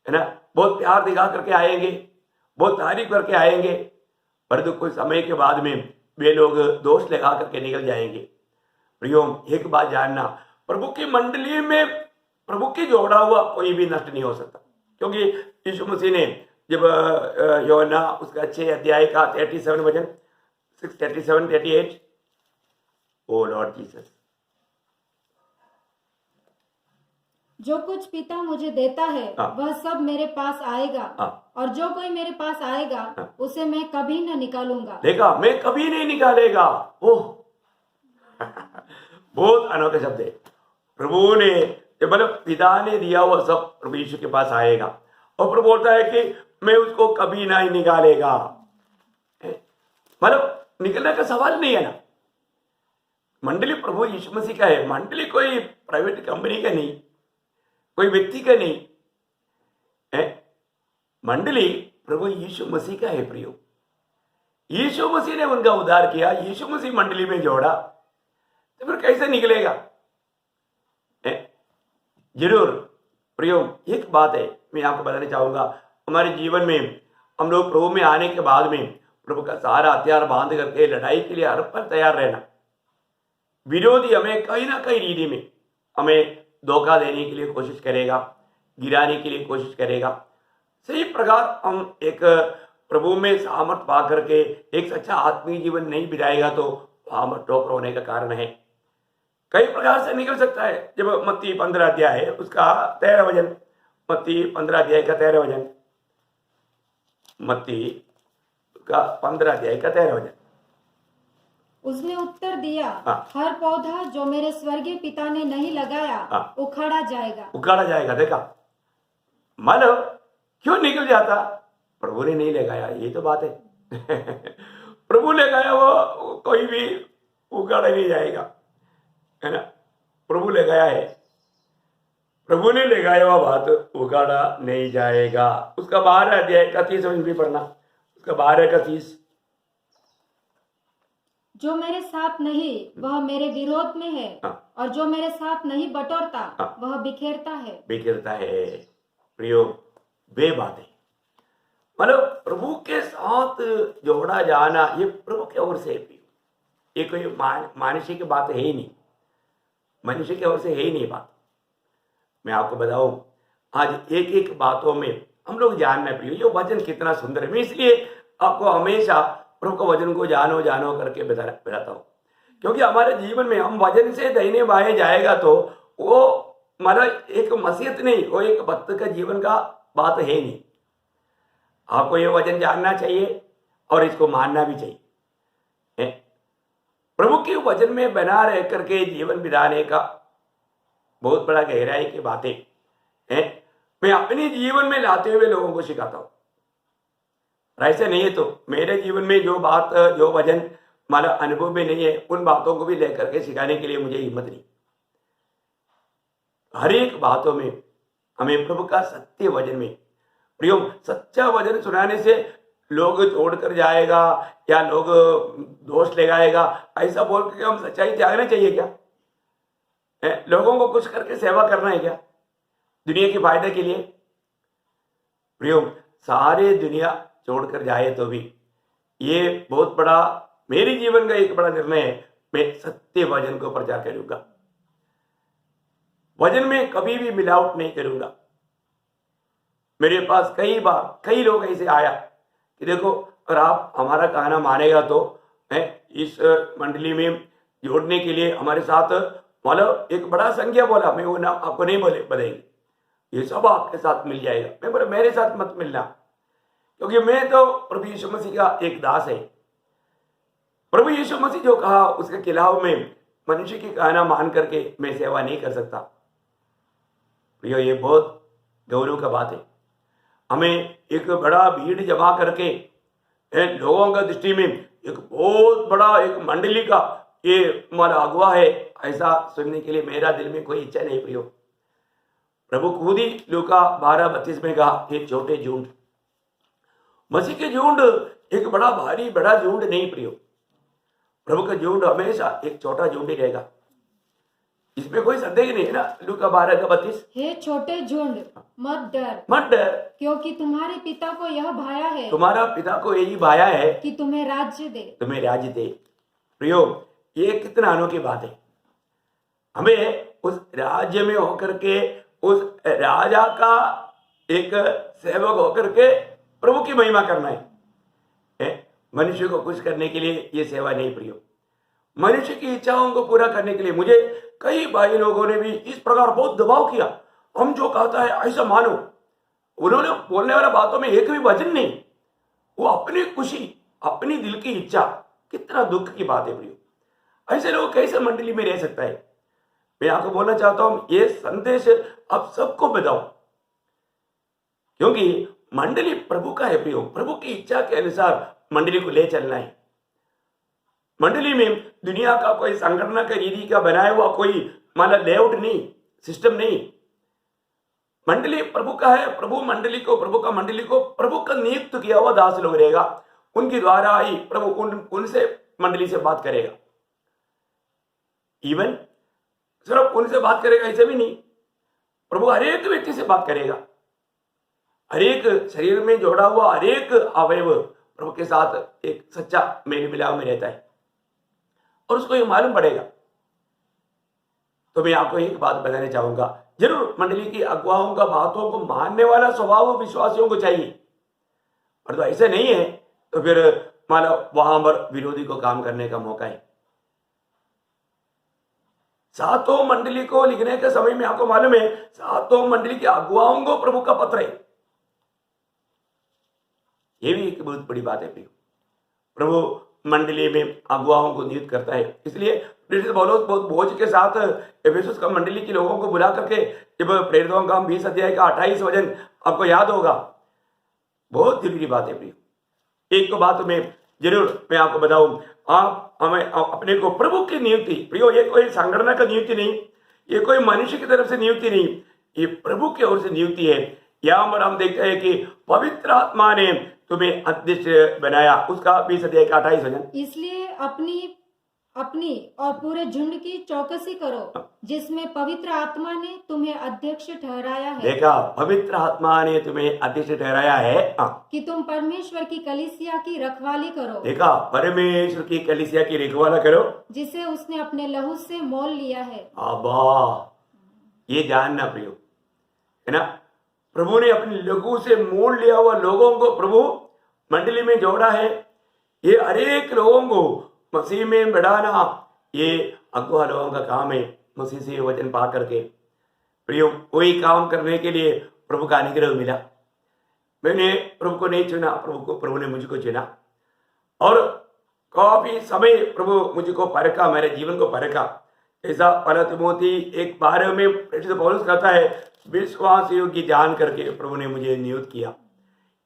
ना। बहुत प्यार दिखा करके आएंगे, बहुत तारीफ करके आएंगे, परंतु कुछ समय के बाद में वे लोग दोष लगा करके निकल जाएंगे। प्रियो, एक बात जानना, प्रभु की मंडली में प्रभु की जोड़ा हुआ कोई भी नष्ट नहीं हो सकता, क्योंकि यीशु मसीह ने जब यूहन्ना उसका 6 अध्याय का 37 वचन 6:37-38, ओ लॉर्ड जीसस, जो कुछ पिता मुझे देता है वह सब मेरे पास आएगा, और जो कोई मेरे पास आएगा उसे मैं कभी न निकालूंगा। देखा, मैं कभी नहीं निकालेगा। ओह बहुत अनोखे शब्द है। प्रभु ने मतलब पिता ने दिया हुआ सब प्रभु यीशु के पास आएगा, और प्रभु बोलता है कि मैं उसको कभी नहीं निकालेगा। मतलब निकलने का सवाल नहीं है ना। मंडली प्रभु यीशु मसीह का है, मंडली कोई प्राइवेट कंपनी का नहीं, कोई व्यक्ति का नहीं है। मंडली प्रभु यीशु मसीह का है प्रियो। यीशु मसीह ने उनका उद्धार किया, यीशु मसीह मंडली में जोड़ा, तो फिर कैसे निकलेगा? जरूर प्रियो, एक बात है मैं आपको बताना चाहूंगा, हमारे जीवन में हम लोग प्रभु में आने के बाद में प्रभु का सारा हथियार बांध करके लड़ाई के लिए हर पल तैयार रहना। विरोधी हमें कहीं ना कहीं रीति में हमें धोखा देने के लिए कोशिश करेगा, गिराने के लिए कोशिश करेगा। सही प्रकार हम एक प्रभु में सामर्थ पा करके एक अच्छा आत्मीय जीवन नहीं बिताएगा तो वहां पर ठोकर होने का कारण है। कई प्रकार से निकल सकता है। जब मत्ती 15 अध्याय है उसका 13 वचन, मत्ती 15 अध्याय का 13 वचन, मत्ती का 15 अध्याय का 13 वचन। उसने उत्तर दिया, हाँ। हर पौधा जो मेरे स्वर्गीय पिता ने नहीं लगाया हाँ। उखाड़ा जाएगा। उखाड़ा जाएगा। देखा, मानो क्यों निकल जाता? प्रभु ने नहीं लगाया, ये तो बात है। प्रभु ने लगाया, वो कोई भी उखाड़ा नहीं जाएगा, है ना। प्रभु लगाया है, प्रभु ने लगाया हुआ बात उखाड़ा नहीं जाएगा। उसका 12 अध्याय का 30 भी पढ़ना, उसका 12 का 30। जो मेरे साथ नहीं वह मेरे विरोध में है, हाँ। और जो मेरे साथ नहीं बटोरता हाँ। वह बिखेरता है। बिखरता है। प्रियो, वे बातें मतलब प्रभु के साथ जोड़ा जाना, ये प्रभु की ओर से है प्रियो। ये कोई मनुष्य की बात है ही नहीं, मनुष्य की ओर से है ही नहीं बात। मैं आपको बताऊं, आज एक एक बातों में हम लोग जानना प्रियो, ये वचन कितना सुंदर है। मैं इसलिए आपको हमेशा प्रभु के वचन को जानो जानो करके बताता हूँ, क्योंकि हमारे जीवन में हम वचन से दाहिने बाएं जाएगा तो वो मतलब एक मसीहत नहीं, वो एक भक्त का जीवन का बात है नहीं। आपको ये वचन जानना चाहिए और इसको मानना भी चाहिए। प्रभु के वचन में बना रह करके जीवन बिताने का बहुत बड़ा गहराई की बातें हैं, मैं अपने जीवन में लाते हुए लोगों को सिखाता हूं। ऐसे नहीं है तो मेरे जीवन में जो बात, जो वचन हमारा अनुभव में नहीं है, उन बातों को भी लेकर के सिखाने के लिए मुझे हिम्मत नहीं। हर एक बातों में हमें प्रभु का सत्य वचन में प्रियो, सच्चा वचन सुनाने से लोग छोड़कर जाएगा या लोग दोष लगाएगा, ऐसा बोल के हम सच्चाई त्यागना चाहिए क्या? लोगों को कुछ करके सेवा करना है क्या दुनिया के फायदे के लिए? प्रियो, सारे दुनिया छोड़कर जाए तो भी ये बहुत बड़ा मेरे जीवन का एक बड़ा निर्णय है, मैं सत्य वचन को प्रचार करूंगा। वचन में कभी भी मिलावट नहीं करूंगा। मेरे पास कई बार कई लोग ऐसे आया कि देखो, अगर आप हमारा कहना मानेगा तो इस मंडली में जोड़ने के लिए हमारे साथ, मतलब एक बड़ा संख्या बोला, मैं वो नाम आपको नहीं बताएंगे, ये सब आपके साथ मिल जाएगा। मैं बोला मेरे साथ मत मिलना, क्योंकि मैं तो प्रभु यीशु मसीह का एक दास है। प्रभु यीशु मसीह जो कहा उसके खिलाफ में मनुष्य की कहना मान करके मैं सेवा नहीं कर सकता। प्रियो, ये बहुत गौरव का बात है। हमें एक बड़ा भीड़ जमा करके लोगों का दृष्टि में एक बहुत बड़ा एक मंडली का ये हमारा अगुवा है, ऐसा सुनने के लिए मेरा दिल में कोई इच्छा नहीं प्रियो। प्रभु खुद ही लूका 12:32 में कहा, ये छोटे झुंड, मसीह के झुंड एक बड़ा भारी बड़ा झुंड नहीं प्रियो। प्रभु का झुंड हमेशा एक छोटा झुंड ही रहेगा, इसमें कोई संदेह नहीं है ना। लूका 12:32, हे छोटे झुंड मत डर, मत डर, क्योंकि तुम्हारे पिता को यह भाया है, तुम्हारा पिता को यही भाया है कि तुम्हें राज्य दे, तुम्हें राज्य दे। प्रियो, ये कितना अनोखी बात है। हमें उस राज्य में होकर के उस राजा का एक सेवक होकर के प्रभु की महिमा करना है। मनुष्य को खुश करने के लिए ये सेवा नहीं प्रियो, मनुष्य की इच्छाओं को पूरा करने के लिए। मुझे कई भाई लोगों ने भी इस प्रकार बहुत दबाव किया, हम जो कहता है ऐसा मानो। उन्होंने बोलने वाला बातों में एक भी वचन नहीं, वो अपनी खुशी अपनी दिल की इच्छा। कितना दुख की बात है प्रियो, ऐसे लोग कैसे मंडली में रह सकता है? मैं आपको बोलना चाहता हूं, ये संदेश आप सबको बताओ, क्योंकि मंडली प्रभु का है प्रियो। प्रभु की इच्छा के अनुसार मंडली को ले चलना है। मंडली में दुनिया का कोई संगठन का रीति का बनाया हुआ कोई मतलब लेआउट नहीं, सिस्टम नहीं। मंडली प्रभु का है। प्रभु मंडली को, प्रभु का मंडली को प्रभु का नियुक्त किया हुआ दास लोग रहेगा, उनके द्वारा ही प्रभु उनसे मंडली से बात करेगा। इवन सिर्फ उनसे बात करेगा ऐसे भी नहीं, प्रभु हर एक व्यक्ति से बात करेगा। हर एक शरीर में जोड़ा हुआ हर एक अवयव प्रभु के साथ एक सच्चा मेल मिलाव में रहता है, और उसको ये मालूम पड़ेगा। तो मैं आपको एक बात बताना चाहूंगा, जरूर मंडली की अगुवाओं का बातों को मानने वाला स्वभाव विश्वासियों को चाहिए, और तो ऐसे नहीं है तो फिर मानो वहां पर विरोधी को काम करने का मौका है। सातों मंडली को लिखने के समय में आपको मालूम है, सातों मंडली के अगुवाओं को प्रभु का पत्र है। ये भी एक बहुत बड़ी बात है प्रियो। प्रभु मंडली में अगुवाओं को नियुक्त करता है, इसलिए प्रेरित पौलुस बहुत बोझ के साथ एफेसुस का मंडली के लोगों को बुला करके, जब प्रेरितों का 20 अध्याय का 28 वचन आपको याद होगा, बहुत जरूरी बात है प्रियो। एक तो बात मैं आपको बताऊं, आप हमें अपने को प्रभु की नियुक्ति, प्रियो ये कोई संगठन का नियुक्ति नहीं, ये कोई मनुष्य की तरफ से नियुक्ति नहीं, ये प्रभु की ओर से नियुक्ति है। यहाँ पर हम देखते हैं कि पवित्र आत्मा ने तुम्हें अध्यक्ष बनाया, उसका 20 अध्याय का 28 वचन। इसलिए अपनी और पूरे झुंड की चौकसी करो, जिसमें पवित्र आत्मा ने तुम्हें अध्यक्ष ठहराया है। देखा, पवित्र आत्मा ने तुम्हें अध्यक्ष ठहराया है कि तुम परमेश्वर की कलीसिया की रखवाली करो। देखा, परमेश्वर की कलीसिया की रखवाला करो, जिसे उसने अपने लहू से मोल लिया है। अब्बा, ये जानना प्रियो है ना, प्रभु ने अपने लहू से मोल लिया हुआ लोगों को प्रभु मंडली में जोड़ा है। ये हरेक लोगों को मसीह में बढ़ाना, ये अगुआ लोगों का काम है। मसीह से वचन पा करके प्रियो वही काम करने के लिए प्रभु का अनुग्रह मिला। मैंने प्रभु को नहीं चुना, प्रभु ने मुझको चुना, और काफी समय प्रभु मुझको परखा, मेरे जीवन को परखा। ऐसा पहला तिमोथी 1:12 में प्रेरित पौलुस कहता है, विश्वास योग्य जान करके प्रभु ने मुझे नियुक्त किया।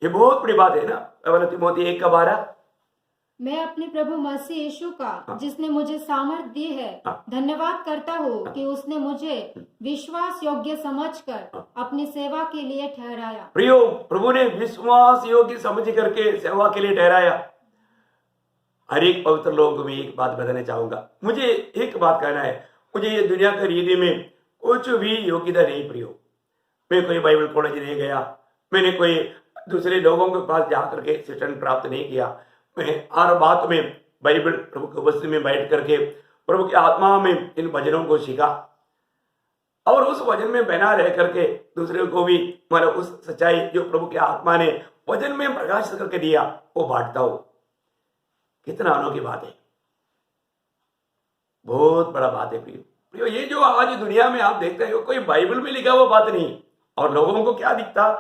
ये बहुत बड़ी बात है ना। पहला तिमोथी 1:12, मैं अपने प्रभु मसीह यीशु का, जिसने मुझे सामर्थ दी है, धन्यवाद करता हूँ कि उसने मुझे विश्वास योग्य समझकर अपनी सेवा के लिए ठहराया। प्रियो, प्रभु ने विश्वास योग्य समझ करके सेवा के लिए ठहराया। हर एक पवित्र लोगों को मैं एक बात बताना चाहूंगा, मुझे एक बात कहना है, मुझे ये दुनिया के रीति में कुछ भी योग्यता नहीं प्रियो। मैं कोई बाइबल कॉलेज नहीं गया, मैंने कोई दूसरे लोगों के पास जाकर के शिक्षण प्राप्त नहीं किया। मैं हर बात में बाइबल प्रभु के उपस्थिति में बैठ करके प्रभु की आत्मा में इन वचनों को सीखा, और उस वचन में बना रह करके दूसरे को भी मतलब उस सच्चाई जो प्रभु की आत्मा ने वचन में प्रकाशित करके दिया वो बांटता हूं। कितना अनोखी बात है, बहुत बड़ा बात है प्रियो। ये जो आज दुनिया में आप देखते हो, कोई बाइबल में लिखा हुआ बात नहीं, और लोगों को क्या दिखता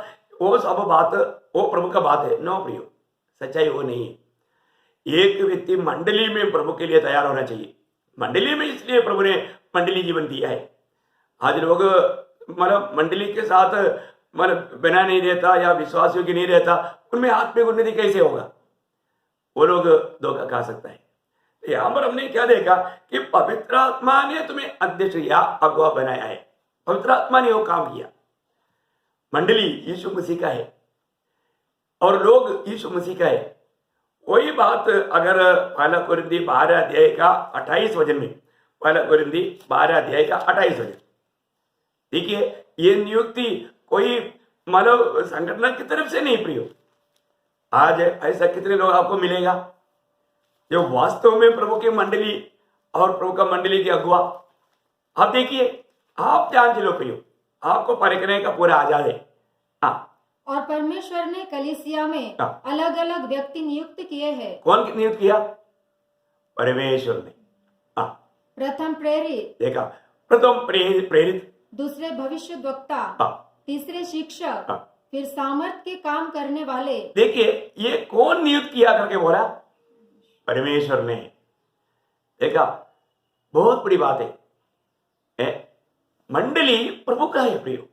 वो सब बात वो प्रभु का बात है। नो प्रियो, सच्चाई वो नहीं है। एक व्यक्ति मंडली में प्रभु के लिए तैयार होना चाहिए। मंडली में इसलिए प्रभु ने मंडली जीवन दिया है। आज लोग मतलब मंडली के साथ मतलब बना नहीं रहता या विश्वास योग्य नहीं रहता, उनमें आत्मिक उन्नति कैसे होगा? वो लोग धोखा खा सकता है। यहाँ पर हमने क्या देखा कि पवित्र आत्मा ने तुम्हें अध्यक्ष या अगुवा बनाया है। पवित्र आत्मा ने वो काम किया। मंडली यीशु मसीह का है और लोग यीशु मसीह का है। वही बात अगर पहला कोरिन्थी 12 अध्याय का 28 वचन में, पहला कोरिन्थी 12 अध्याय का 28 वचन देखिए, ये नियुक्ति कोई मानव संगठन की तरफ से नहीं प्रियो। आज ऐसा कितने लोग आपको मिलेगा जो वास्तव में प्रभु की मंडली और प्रभु का मंडली के अगुआ। आप देखिए, आप जान लो प्रियो, आपको परखने का पूरा आजाद है। हाँ, और परमेश्वर ने कलीसिया में अलग अलग व्यक्ति नियुक्त किए हैं। कौन नियुक्त किया? परमेश्वर ने। प्रथम प्रेरित, देखा, प्रथम प्रेरित, दूसरे भविष्यद्वक्ता, तीसरे शिक्षक, फिर सामर्थ के काम करने वाले। देखिए, ये कौन नियुक्त किया करके बोला? परमेश्वर ने। देखा, बहुत बड़ी बात है। मंडली प्रभु का है प्रियो।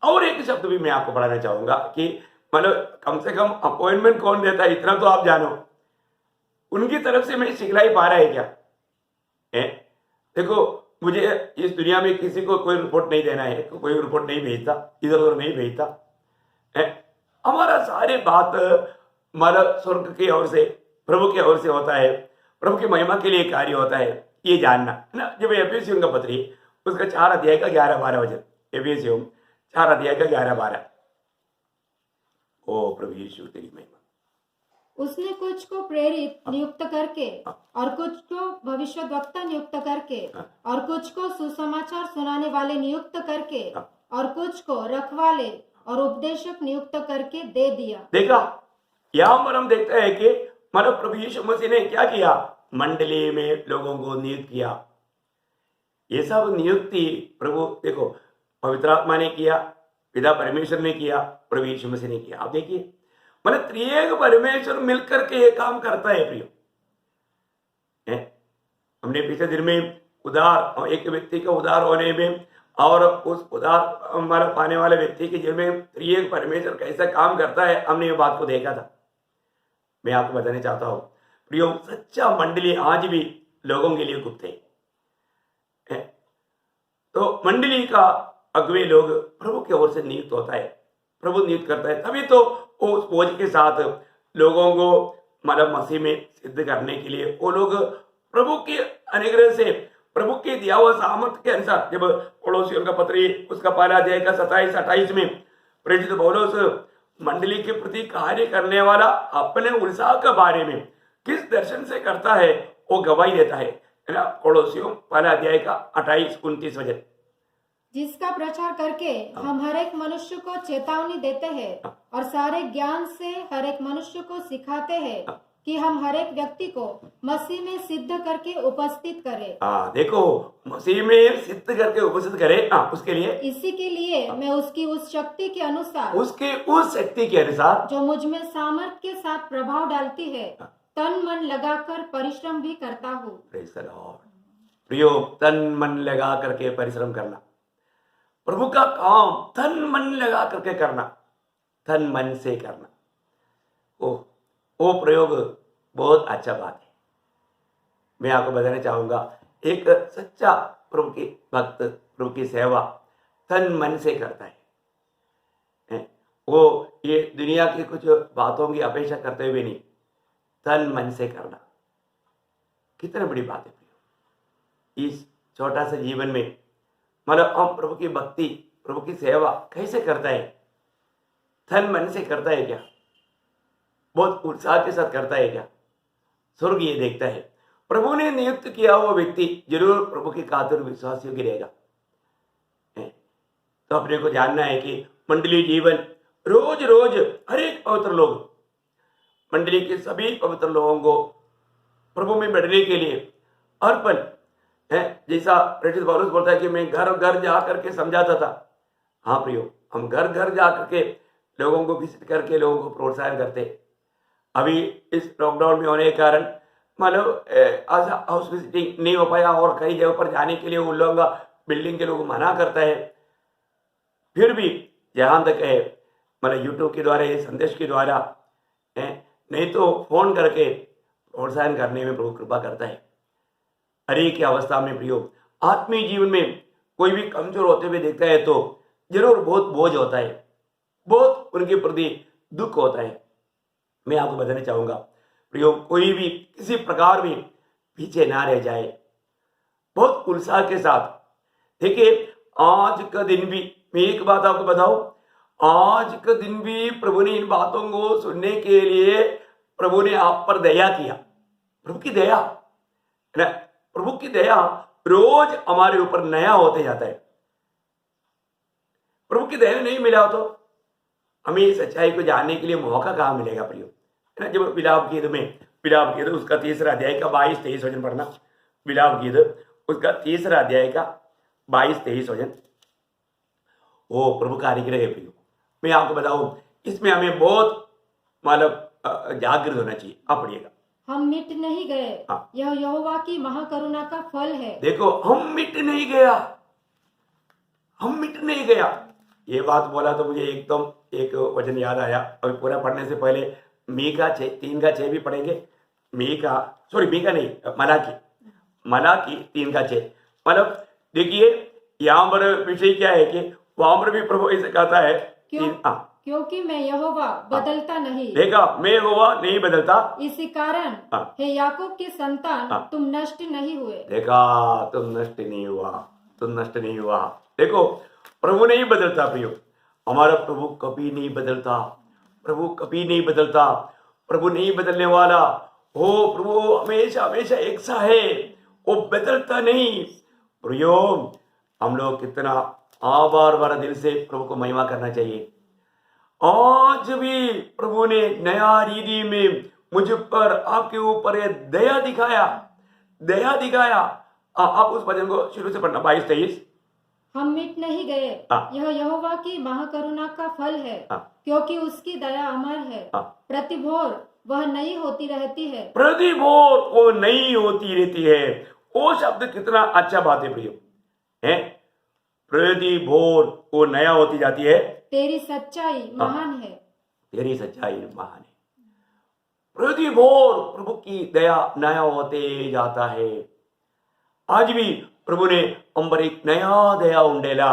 और एक शब्द भी मैं आपको पढ़ाना चाहूंगा कि मतलब कम से कम अपॉइंटमेंट कौन देता है इतना तो आप जानो। उनकी तरफ से मैं सिखलाई पा रहा है क्या? देखो, मुझे इस दुनिया में किसी को कोई रिपोर्ट नहीं देना है, कोई रिपोर्ट नहीं भेजता, इधर उधर नहीं भेजता। हमारा सारे बात मतलब स्वर्ग की ओर से, प्रभु की ओर से होता है, प्रभु की महिमा के लिए कार्य होता है। ये जानना है ना। जब एफेसियों का पत्री उसका 4 अध्याय का 11-12 वचन, एफेसियों 4 अध्याय का 11-12। ओ प्रभु यीशु तेरी महिमा। उसने कुछ को प्रेरित नियुक्त करके, और कुछ को भविष्यद्वक्ता नियुक्त करके, और कुछ को सुसमाचार सुनाने वाले नियुक्त करके, और कुछ को रखवाले और उपदेशक नियुक्त करके दे दिया। देखा, यहाँ पर हम देखते हैं कि मतलब प्रभु यीशु मसीह ने क्या किया? मंडली में लोगों को नियुक्त किया। ये सब नियुक्ति प्रभु, देखो, पवित्र आत्मा ने किया, पिता परमेश्वर ने किया, प्रभु यीशु मसीह ने किया। आप देखिए, मतलब त्रिएक परमेश्वर मिलकर के ये काम करता है प्रियो। हमने पिछले दिन में उधार, एक व्यक्ति का उधार होने में और उस उधार हमारा पाने वाले व्यक्ति के जीवन में त्रिएक परमेश्वर कैसा काम करता है, हमने ये बात को देखा था। मैं आपको बताना चाहता हूं प्रियो, सच्चा मंडली आज भी लोगों के लिए गुप्त है। तो मंडली का अगुवे लोग प्रभु की ओर से नियुक्त होता है, प्रभु नियुक्त करता है, तभी तो वो उस बोझ के साथ लोगों को मतलब मसीह में सिद्ध करने के लिए वो लोग प्रभु के अनुग्रह से, प्रभु के दिया हुआ सामर्थ्य के अनुसार, जब पड़ोसियों का पत्री उसका पहला अध्याय का 27-28 में प्रेरित पौलुस मंडली के प्रति कार्य करने वाला अपने उत्साह के बारे में किस दर्शन से करता है वो गवाही देता है ना। पड़ोसियों पहला अध्याय का 28-29 वचन, जिसका प्रचार करके हम हर एक मनुष्य को चेतावनी देते हैं और सारे ज्ञान से हर एक मनुष्य को सिखाते हैं कि हम हर एक व्यक्ति को मसीह में सिद्ध करके उपस्थित करें। देखो, मसीह में सिद्ध करके उपस्थित करें, उसके लिए, इसी के लिए मैं उसकी उस शक्ति के अनुसार, उसके उस शक्ति के अनुसार जो मुझ में सामर्थ के साथ प्रभाव डालती है, तन मन लगाकर परिश्रम भी करता हूँ। प्रियो, तन मन लगा करके परिश्रम करना, प्रभु का काम तन मन लगा करके करना, तन मन से करना, वो प्रयोग बहुत अच्छा बात है। मैं आपको बताना चाहूंगा, एक सच्चा प्रभु की भक्त, प्रभु की सेवा तन मन से करता है। वो ये दुनिया की कुछ बातों की अपेक्षा करते हुए नहीं, तन मन से करना कितनी बड़ी बात है। इस छोटा सा जीवन में मतलब हम प्रभु की भक्ति, प्रभु की सेवा कैसे करता है? तन मन से करता है क्या? बहुत उत्साह के साथ करता है क्या? स्वर्ग ये देखता है, प्रभु ने नियुक्त किया हुआ व्यक्ति जरूर प्रभु की खातिर विश्वास योग्य रहेगा। तो अपने को जानना है कि मंडली जीवन रोज रोज हर एक पवित्र लोग, मंडली के सभी पवित्र लोगों को प्रभु में बढ़ने के लिए अर्पण है। जैसा प्रेरित पौलुस बोलता है कि मैं घर घर जा करके समझाता था। हाँ प्रियो, हम घर घर जा करके लोगों को विजिट करके लोगों को प्रोत्साहन करते। अभी इस लॉकडाउन में होने के कारण मतलब हाउस विजिटिंग नहीं हो पाया और कई जगह पर जाने के लिए उन लोगों का बिल्डिंग के लोग मना करता है। फिर भी जहाँ तक है मतलब यूट्यूब के द्वारा, ये संदेश के द्वारा नहीं तो फोन करके प्रोत्साहन करने में प्रभु कृपा करता है। हर एक की अवस्था में प्रियो, आत्मीय जीवन में कोई भी कमजोर होते हुए देखता है तो जरूर बहुत बोझ होता है, बहुत उनके प्रति दुख होता है। मैं आपको बताना चाहूंगा प्रियो, कोई भी किसी प्रकार भी पीछे ना रह जाए, बहुत उत्साह के साथ देखिए। आज का दिन भी मैं एक बात आपको बताऊं, आज का दिन भी प्रभु ने इन बातों को सुनने के लिए प्रभु ने आप पर दया किया। प्रभु की दया है, प्रभु की दया रोज हमारे ऊपर नया होते जाता है। प्रभु की दया नहीं मिला तो हमें सच्चाई को जानने के लिए मौका कहाँ मिलेगा प्रियो, है ना। जब विलाप गीत में, विलाप गीत उसका 3रा अध्याय का 22-23 वचन पढ़ना, विलाप गीत उसका 3रा अध्याय का 22-23 वचन, वो प्रभु का अनुग्रह है प्रियो। मैं आपको बताऊं, इसमें हमें बहुत मतलब जागृत होना चाहिए। आप पढ़िएगा, हम मिट नहीं गए, यह यहोवा की महाकरुणा का फल है। देखो, हम मिट नहीं गया, हम मिट नहीं गया। ये बात बोला तो मुझे एकदम एक वचन याद आया। अभी पूरा पढ़ने से पहले मीका 3:6 भी पढ़ेंगे। मीका नहीं, मलाकी 3:6। मतलब देखिए यहाँ पर विषय क्या है कि वहां पर भी प्रभु ऐसे कहता है क्योंकि मैं यहोवा बदलता नहीं। देखा, मैं यहोवा नहीं बदलता, इसी कारण हे याकूब के संतान तुम नष्ट नहीं हुए। देखा, तुम नष्ट नहीं हुआ, तुम नष्ट नहीं हुआ। देखो, प्रभु नहीं बदलता प्रियो, हमारा प्रभु कभी नहीं बदलता, प्रभु कभी नहीं बदलता, प्रभु नहीं बदलने वाला हो। प्रभु हमेशा हमेशा एक सा है, वो बदलता नहीं। प्रियो, हम लोग कितना आभार भरा दिल से प्रभु को महिमा करना चाहिए। आज भी प्रभु ने नया रीति में मुझ पर, आपके ऊपर ये दया दिखाया, दया दिखाया। आप उस भजन को शुरू से पढ़ना, 22-23। हम मिट नहीं गए। हाँ। यह यहोवा की महाकरुणा का फल है, हाँ। क्योंकि उसकी दया अमर है। हाँ। प्रतिभोर वह नई होती रहती है। प्रतिभोर वो नई होती रहती है। वो शब्द कितना अच्छा बात है प्रियो, है। प्रतिभोर वो नया होती जाती है। तेरी सच्चाई महान है। तेरी सच्चाई महान है। प्रतिभोर प्रभु की दया नया होते जाता है। आज भी प्रभु ने हम पर एक नया दया उंडेला।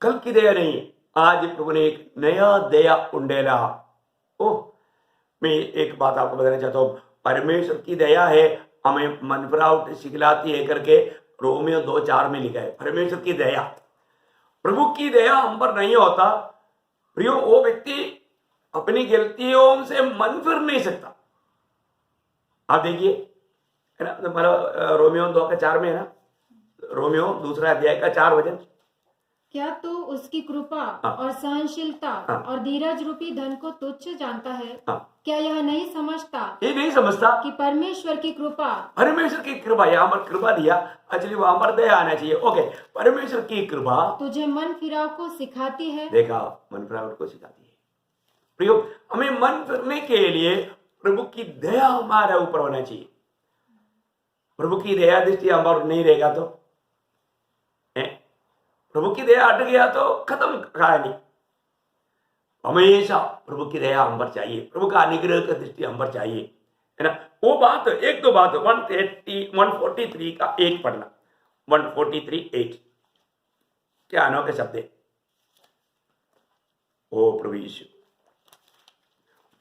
कल की दया नहीं, आज प्रभु ने एक नया दया उंडेला। ओह, मैं एक बात आपको बताना चाहता हूँ। परमेश्वर की दया है हमें मनफरावट सिखलाती है करके रोमियो 2:4 में लिखा है। परमेश्वर की दया, प्रभु की दया हम पर नहीं होता प्रियो, वो व्यक्ति अपनी गलतियों से मन फिर नहीं सकता। आप देखिए, है ना, मतलब रोमियो 2:4 में है ना, रोमियो 2 अध्याय का 4 वचन। क्या तू उसकी कृपा और सहनशीलता और धीरज रूपी धन को तुच्छ जानता है? क्या यह नहीं समझता? ये नहीं समझता कि परमेश्वर की कृपा, परमेश्वर की कृपा, यहाँ पर कृपा दिया, एक्चुअली वहां पर दया आना चाहिए। ओके, परमेश्वर की कृपा तुझे मन फिराव को सिखाती है। देखा, मन फिरावट को सिखाती है। प्रियो, हमें मन फिरने के लिए प्रभु की दया हमारे ऊपर होना चाहिए। प्रभु की दया दृष्टि हमारे नहीं रहेगा तो, प्रभु की दया हट गया तो खत्म कहानी। हमेशा प्रभु की दया हम पर चाहिए, प्रभु का अनुग्रह का दृष्टि हम पर चाहिए, है ना। वो बात, एक दो बात 143 का 8 पढ़ना। 143:8 क्या अनोखे शब्द है। ओ प्रभु यीशु,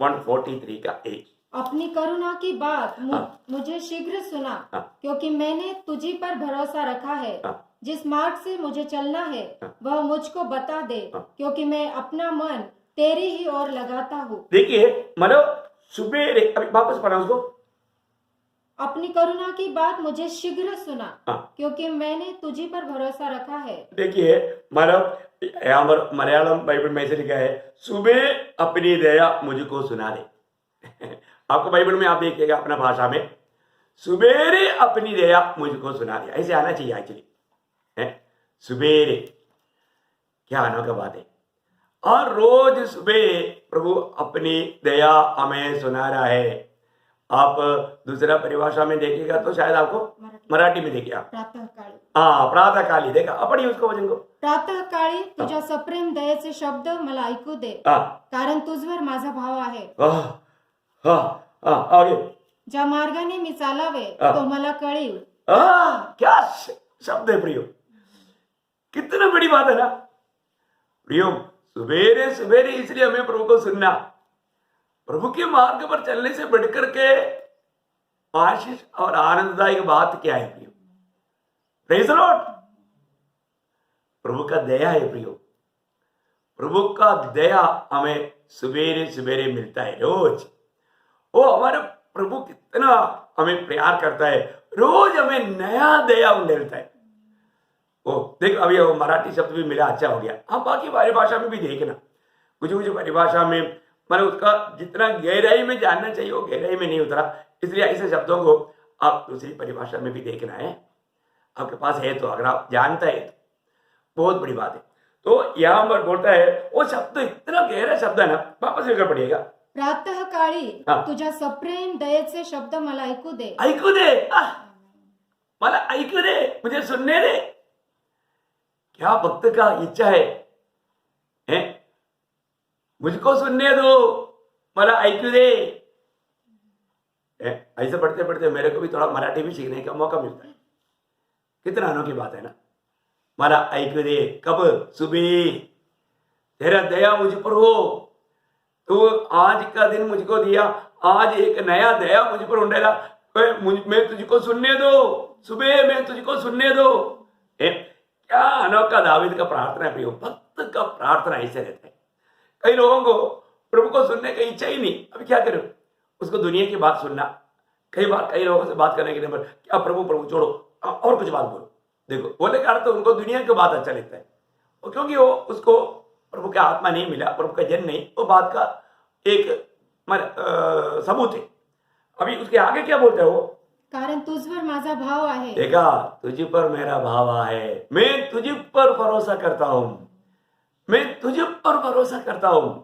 143 का 8। अपनी करुणा की बात मुझे शीघ्र सुना, क्योंकि मैंने तुझी पर भरोसा रखा है। जिस मार्ग से मुझे चलना है वह मुझको बता दे, क्योंकि मैं अपना मन तेरी ही ओर लगाता हूँ। देखिए, मतलब सुबेरे, अभी वापस पढ़ा उसको। अपनी करुणा की बात मुझे शीघ्र सुना, क्योंकि मैंने तुझी पर भरोसा रखा है। देखिए, मतलब यहाँ पर मलयालम बाइबल में ऐसे लिखा है, सुबह अपनी दया मुझको सुना दे। आपको बाइबल में आप देखिएगा अपना भाषा में, सुबेरे अपनी दया मुझको सुना दे, ऐसे आना चाहिए एक्चुअली, है। सुबेरे, क्या अनोखा बात है। और रोज सुबह प्रभु अपनी दया हमें सुना रहा है। आप दूसरा परिभाषा में देखिएगा तो शायद आपको मराठी में देखिए, प्रातःकाळी, हाँ प्रातःकाली, देखा अपनी उसको वचन को। प्रातःकाळी तुझ्या सप्रेम दयेचे शब्द मला ऐकू दे, कारण तुझवर माझा भाव आहे। आगे, ज्या मार्गाने मी चालावे तो मला कळीव। क्या शब्द है प्रियो, कितना बड़ी बात है ना प्रियो। सुबेरे सुबेरे इसलिए हमें प्रभु को सुनना, प्रभु के मार्ग पर चलने से बढ़कर के आशीष और आनंददायक बात क्या है प्रियो? Praise the Lord. प्रभु का दया है प्रियो, प्रभु का दया हमें सुबेरे सुबेरे मिलता है रोज। वो हमारा प्रभु कितना हमें प्यार करता है, रोज हमें नया दया मिलता है। ओ देख, अभी वो मराठी शब्द भी मिला, अच्छा हो गया। हाँ, बाकी परिभाषा में भी देखना, कुछ कुछ परिभाषा में मैंने उसका जितना गहराई में जानना चाहिए वो गहराई में नहीं उतरा, इसलिए ऐसे शब्दों को आप दूसरी परिभाषा में भी देखना है, आपके पास है तो, अगर आप जानता है तो बहुत बड़ी बात है। तो यहाँ पर बोलता है वो शब्द इतना गहरा शब्द है ना, वापस लेकर पढ़िएगा। प्रातःकाळी तुझ्या सप्रेम दयेचे शब्द मला ऐकू दे, ऐकू दे, मला ऐकू दे, मुझे सुनने दे। क्या भक्त का इच्छा है? मुझको सुनने दो, मला ऐकू दे। ऐसे पढ़ते पढ़ते मेरे को भी थोड़ा मराठी भी सीखने का मौका मिलता है। कितना अनोखी बात है ना, मला ऐकू दे। कब? सुबह। तेरा दया मुझ पर हो, तो आज का दिन मुझको दिया, आज एक नया दया मुझ पर उंडेला, मैं तुझको सुनने दो, सुबह में तुझको सुनने दो। क्या अनोखा दावीद का प्रार्थना है प्रियो, भक्त का प्रार्थना ऐसे रहता है। कई लोगों को प्रभु को सुनने की इच्छा ही नहीं, अभी क्या करें, उसको दुनिया की बात सुनना। कई बार कई लोगों से बात करने के लिए क्या प्रभु प्रभु छोड़ो और कुछ बात बोलो, देखो बोले का अर्थ उनको दुनिया की बात अच्छा लगता है, क्योंकि वो उसको प्रभु का आत्मा नहीं मिला, प्रभु का जन नहीं, वो बात का एक सबूत है। अभी उसके आगे क्या बोलता है वो, कारण तुझवर माझा भाव आहे. देखा, तुझ पर मेरा भाव है, मैं तुझ पर भरोसा करता हूं, मैं तुझ पर भरोसा करता हूं,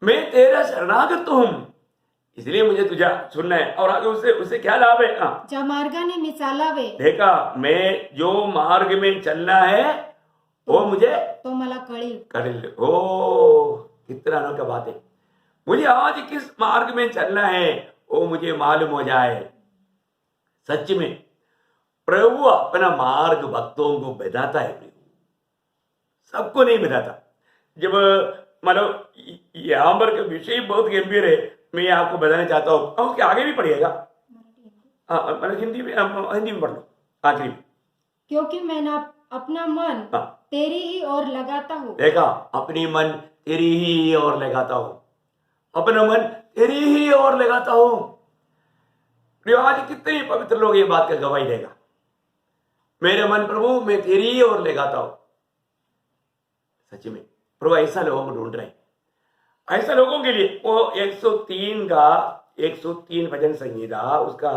मैं तेरा शरणागत हूं, इसलिए मुझे तुझे सुनना है. और आगे उससे उससे क्या लाभ है? ज्या मार्गाने मी चालावे देखा, मैं जो मार्ग में चलना है वो मुझे तो मला कळील. करेल. ओ, कितना अनोखा बात है. मुझे आज किस मार्ग में चलना है वो मुझे मालूम हो जाए. सच में प्रभु अपना मार्ग भक्तों को बताता है, सबको नहीं बताता. जब मतलब यहाँ पर का विषय बहुत गंभीर है, मैं आपको बताना चाहता हूँ. उसके आगे भी पढ़िएगा. मतलब हिंदी में पढ़ लो आखिरी में. क्योंकि मैं ना अपना मन तेरी ही ओर लगाता हूँ. देखा, अपनी मन तेरी ही ओर लगाता हूँ, अपना मन तेरी ही ओर लगाता हूँ. आज कितने पवित्र लोग ये बात का गवाही देगा. मेरे मन प्रभु मैं तेरी ही ओर लगाता हूँ. सच में प्रभु ऐसा लोगों को ढूंढ रहे हैं. ऐसा लोगों के लिए वो 103 भजन संगीता उसका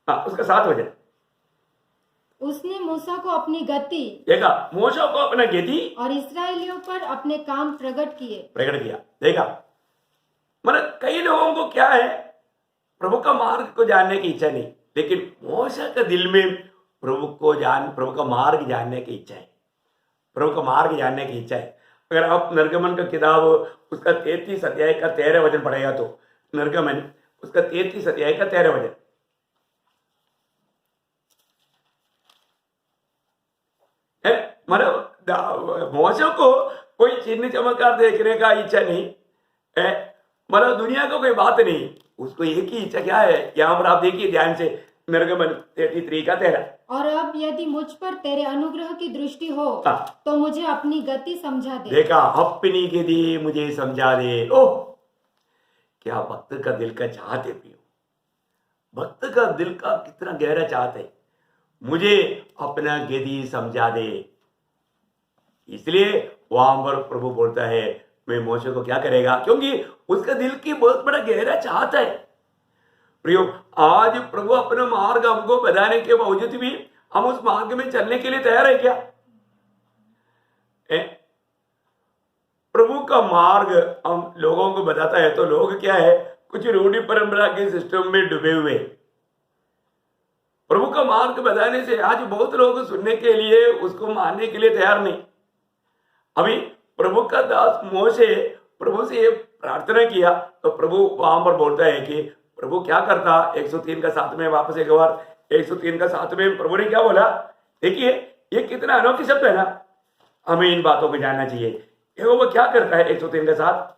उसका 7 वचन. उसने मूसा को अपनी गति देखा, मूसा को अपना गति और इसराइलियों पर अपने काम प्रकट किया. देखा, मतलब कई लोगों को क्या है, प्रभु का मार्ग को जानने की इच्छा नहीं, लेकिन मूसा का दिल में प्रभु का मार्ग जानने की इच्छा है. प्रभु का मार्ग जानने की इच्छा है. अगर आप निर्गमन का किताब उसका 33 अध्याय का 13 वचन पढ़ेगा तो निर्गमन उसका 33 अध्याय का 13 वचन. मतलब मूसा को कोई चिन्ह चमत्कार देखने का इच्छा नहीं है, मतलब दुनिया को कोई बात नहीं, उसको एक ही इच्छा क्या है. यहाँ पर आप देखिए ध्यान से निर्गमन 33 का 13. और अब यदि मुझ पर तेरे अनुग्रह की दृष्टि हो तो मुझे अपनी गति समझा दे. देखा, अपनी गति मुझे समझा दे. ओह, क्या भक्त का दिल का चाहत है प्रियो. भक्त का दिल का कितना गहरा चाहत है, मुझे अपना गति समझा दे. इसलिए वहां पर प्रभु बोलता है मैं मूसा को क्या करेगा, क्योंकि उसका दिल की बहुत बड़ा गहरा चाहत है. प्रियो, आज प्रभु अपना मार्ग हमको बताने के बावजूद भी हम उस मार्ग में चलने के लिए तैयार है क्या? प्रभु का मार्ग हम लोगों को बताता है तो लोग क्या है, कुछ रूढ़ी परंपरा के सिस्टम में डूबे हुए. प्रभु का मार्ग बताने से आज बहुत लोग सुनने के लिए उसको मानने के लिए तैयार नहीं. अभी प्रभु का दास मोशे प्रभु से ये प्रार्थना किया तो प्रभु वहां पर बोलता है कि प्रभु क्या करता. 103 का 7 में वापस एक बार 103 का 7 में प्रभु ने क्या बोला. देखिए, ये कितना अनोखी शब्द है ना, हमें इन बातों को जानना चाहिए. वो क्या करता है 103 का 7,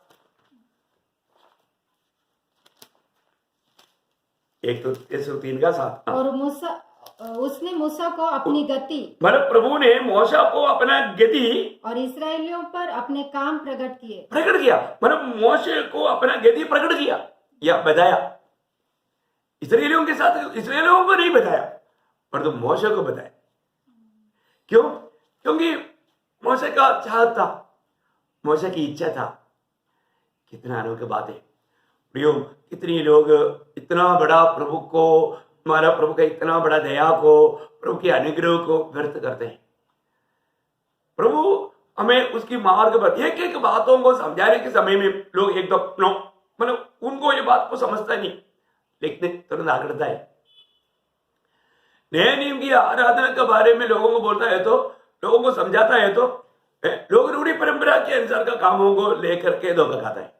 103 का 7. और उसने मूसा को अपनी गति मतलब प्रभु ने मूसा को अपना गति और इसराइलियों पर अपने काम प्रकट किया. मतलब मूसा को अपना गति प्रकट किया या बताया. इसराइलियों के साथ इसराइलियों को नहीं बताया, पर तो मूसा को बताया. क्यों? क्योंकि मूसा का चाहत था, मूसा की इच्छा था. कितना अनोखी बात है प्रियो. कितने लोग इतना बड़ा प्रभु को, हमारा प्रभु का इतना बड़ा दया को, प्रभु के अनुग्रह को व्यर्थ करते हैं. प्रभु हमें उसकी मार्ग पर एक एक बातों को समझाने के समय में लोग एकदम मतलब उनको ये बात को समझता नहीं, लेकिन तुरंत आगड़ता है. नए नियम की आराधना के बारे में लोगों को बोलता है तो लोगों को समझाता है तो लोग रूढ़ी परंपरा के अनुसार का कामों को लेकर के धोखा खाता है.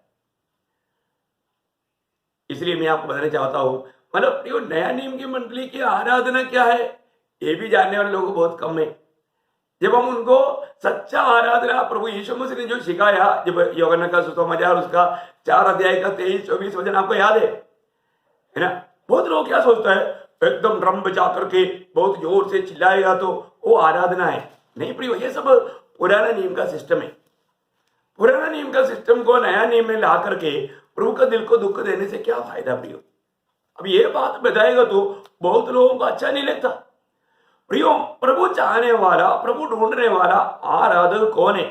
इसलिए मैं आपको बताना चाहता हूं, मतलब ये नया नियम की मंडली की आराधना क्या है ये भी जानने वाले लोग बहुत कम है. जब हम उनको सच्चा आराधना प्रभु यीशु मसीह ने जो सिखाया, जब यूहन्ना का सुसमाचार उसका 4 अध्याय का 23-24 वचन आपको याद है ना. बहुत लोग क्या सोचता है, एकदम ड्रम बजा करके बहुत जोर से चिल्लाएगा तो वो आराधना है. नहीं प्रियो, ये सब पुराना नियम का सिस्टम है. पुराना नियम का सिस्टम को नया नियम में ला करके प्रभु का दिल को दुख देने से क्या फायदा प्रियो. अब ये बात बताएगा तो बहुत लोगों को अच्छा नहीं लगता. प्रियो, प्रभु चाहने वाला, प्रभु ढूंढने वाला आराधक कौन है?